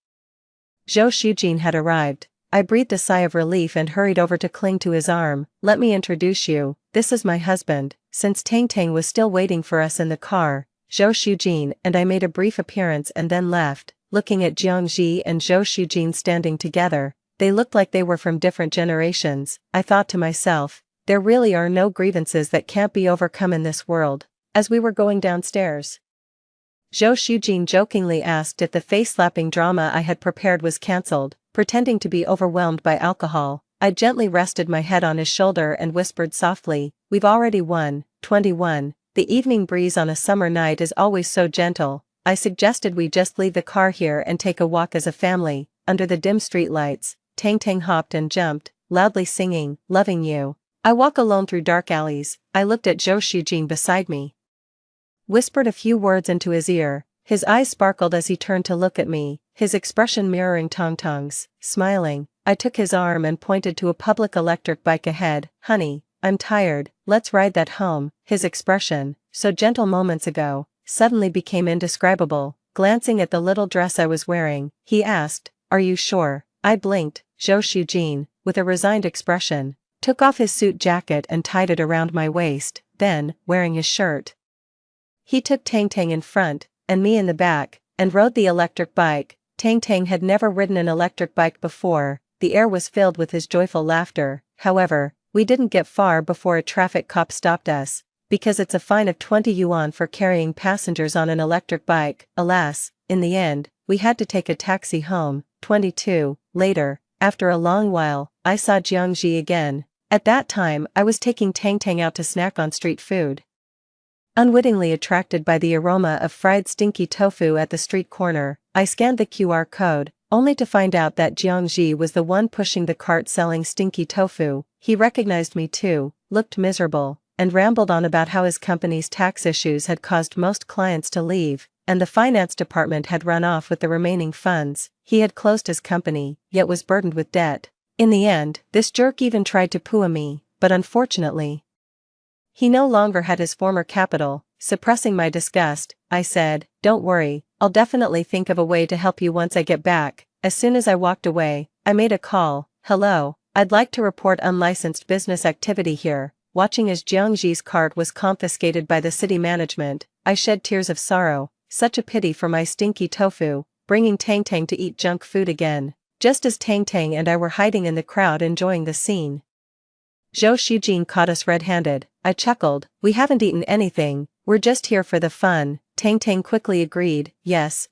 Zhou Shujin had arrived. I breathed a sigh of relief and hurried over to cling to his arm. Let me introduce you, this is my husband. Since Tang Tang was still waiting for us in the car, Zhou Shujin and I made a brief appearance and then left. Looking at Jiangji and Zhou Shujin standing together, they looked like they were from different generations. I thought to myself, there really are no grievances that can't be overcome in this world. As we were going downstairs, Zhou Shujin jokingly asked if the face-slapping drama I had prepared was cancelled. Pretending to be overwhelmed by alcohol, I gently rested my head on his shoulder and whispered softly, we've already won. 21. The evening breeze on a summer night is always so gentle. I suggested we just leave the car here and take a walk as a family. Under the dim street lights, Tang Tang hopped and jumped, loudly singing, loving you. I walk alone through dark alleys. I looked at Zhou Shujin beside me, whispered a few words into his ear. His eyes sparkled as he turned to look at me, his expression mirroring Tong Tong's. Smiling, I took his arm and pointed to a public electric bike ahead. Honey, I'm tired, let's ride that home. His expression, so gentle moments ago, suddenly became indescribable. Glancing at the little dress I was wearing, he asked, are you sure? I blinked. Zhou Shujin, with a resigned expression, took off his suit jacket and tied it around my waist. Then, wearing his shirt, he took Tang Tang in front, and me in the back, and rode the electric bike. Tang Tang had never ridden an electric bike before. The air was filled with his joyful laughter. However, we didn't get far before a traffic cop stopped us, because it's a fine of 20 yuan for carrying passengers on an electric bike. Alas, in the end, we had to take a taxi home. 22. Later, after a long while, I saw Jiangji again. At that time I was taking Tang Tang out to snack on street food. Unwittingly attracted by the aroma of fried stinky tofu at the street corner, I scanned the QR code, only to find out that Jiangji was the one pushing the cart selling stinky tofu. He recognized me too, looked miserable, and rambled on about how his company's tax issues had caused most clients to leave, and the finance department had run off with the remaining funds. He had closed his company, yet was burdened with debt. In the end, this jerk even tried to pua me, but unfortunately, he no longer had his former capital. Suppressing my disgust, I said, don't worry, I'll definitely think of a way to help you once I get back. As soon as I walked away, I made a call. Hello, I'd like to report unlicensed business activity here. Watching as Jiangji's cart was confiscated by the city management, I shed tears of sorrow. Such a pity for my stinky tofu, bringing Tang Tang to eat junk food again. Just as Tang Tang and I were hiding in the crowd enjoying the scene, Zhou Shujin caught us red-handed. I chuckled, we haven't eaten anything, we're just here for the fun. Tang Tang quickly agreed, yes,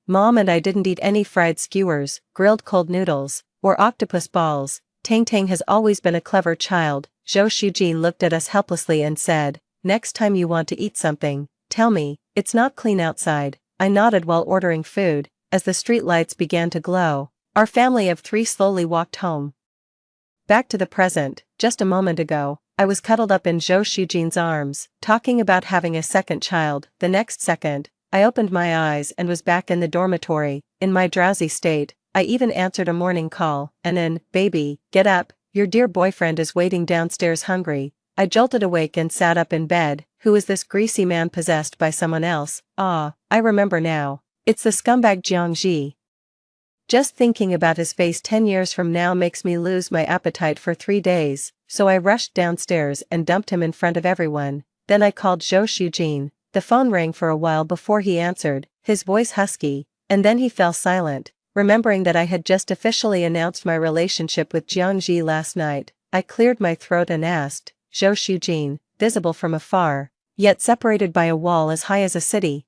Mom and I didn't eat any fried skewers, grilled cold noodles, or octopus balls. Tang Tang has always been a clever child. Zhou Shujin looked at us helplessly and said, next time you want to eat something, tell me, it's not clean outside. I nodded while ordering food. As the street lights began to glow, our family of 3 slowly walked home. Back to the present. Just a moment ago, I was cuddled up in Zhou Shujin's arms, talking about having a second child. The next second, I opened my eyes and was back in the dormitory. In my drowsy state, I even answered a morning call. Anan, baby, get up, your dear boyfriend is waiting downstairs hungry. I jolted awake and sat up in bed. Who is this greasy man possessed by someone else? Ah, I remember now. It's the scumbag Jiangji. Just thinking about his face 10 years from now makes me lose my appetite for 3 days, so I rushed downstairs and dumped him in front of everyone. Then I called Zhou Shujin. The phone rang for a while before he answered, his voice husky, and then he fell silent. Remembering that I had just officially announced my relationship with Jiangji last night, I cleared my throat and asked, Zhou Shujin, visible from afar, yet separated by a wall as high as a city,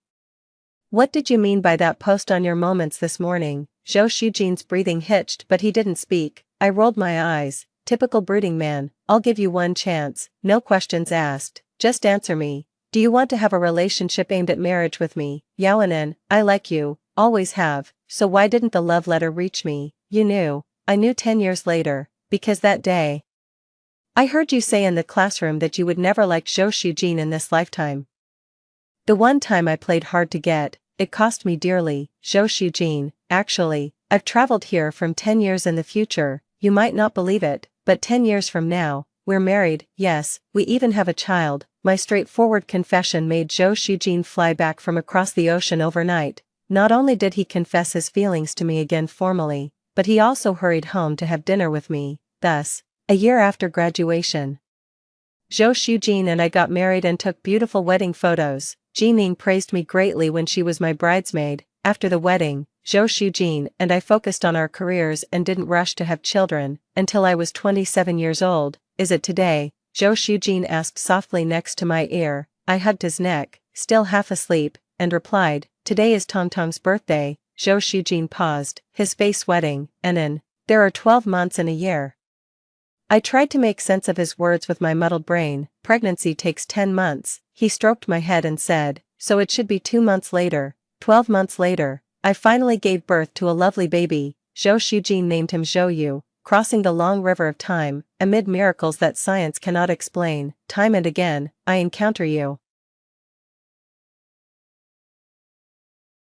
what did you mean by that post on your moments this morning? Zhou Shujin's breathing hitched but he didn't speak. I rolled my eyes. Typical brooding man. I'll give you one chance, no questions asked, just answer me. Do you want to have a relationship aimed at marriage with me? Yaoanan, I like you, always have. so why didn't the love letter reach me? You knew. I knew 10 years later, because that day I heard you say in the classroom that you would never like Zhou Xujin in this lifetime. The one time I played hard to get, it cost me dearly. Zhou Xujin, actually, I've traveled here from 10 years in the future, you might not believe it, but 10 years from now, we're married, yes, we even have a child. My straightforward confession made Zhou Xujin fly back from across the ocean overnight. Not only did he confess his feelings to me again formally, but he also hurried home to have dinner with me. Thus, a year after graduation, Zhou Xujin and I got married and took beautiful wedding photos. Jining praised me greatly when she was my bridesmaid. After the wedding, Zhou Xujin and I focused on our careers and didn't rush to have children until I was 27 years old. Is it today? Zhou Xujin asked softly next to my ear. I hugged his neck, still half asleep, and replied, today is Tongtong's birthday. Zhou Xujin paused, his face sweating, and there are 12 months in a year. I tried to make sense of his words with my muddled brain. Pregnancy takes 10 months, he stroked my head and said, so it should be 2 months later. 12 months later, I finally gave birth to a lovely baby. Zhou Xujin named him Zhou Yu, crossing the long river of time, amid miracles that science cannot explain. Time and again, I encounter you.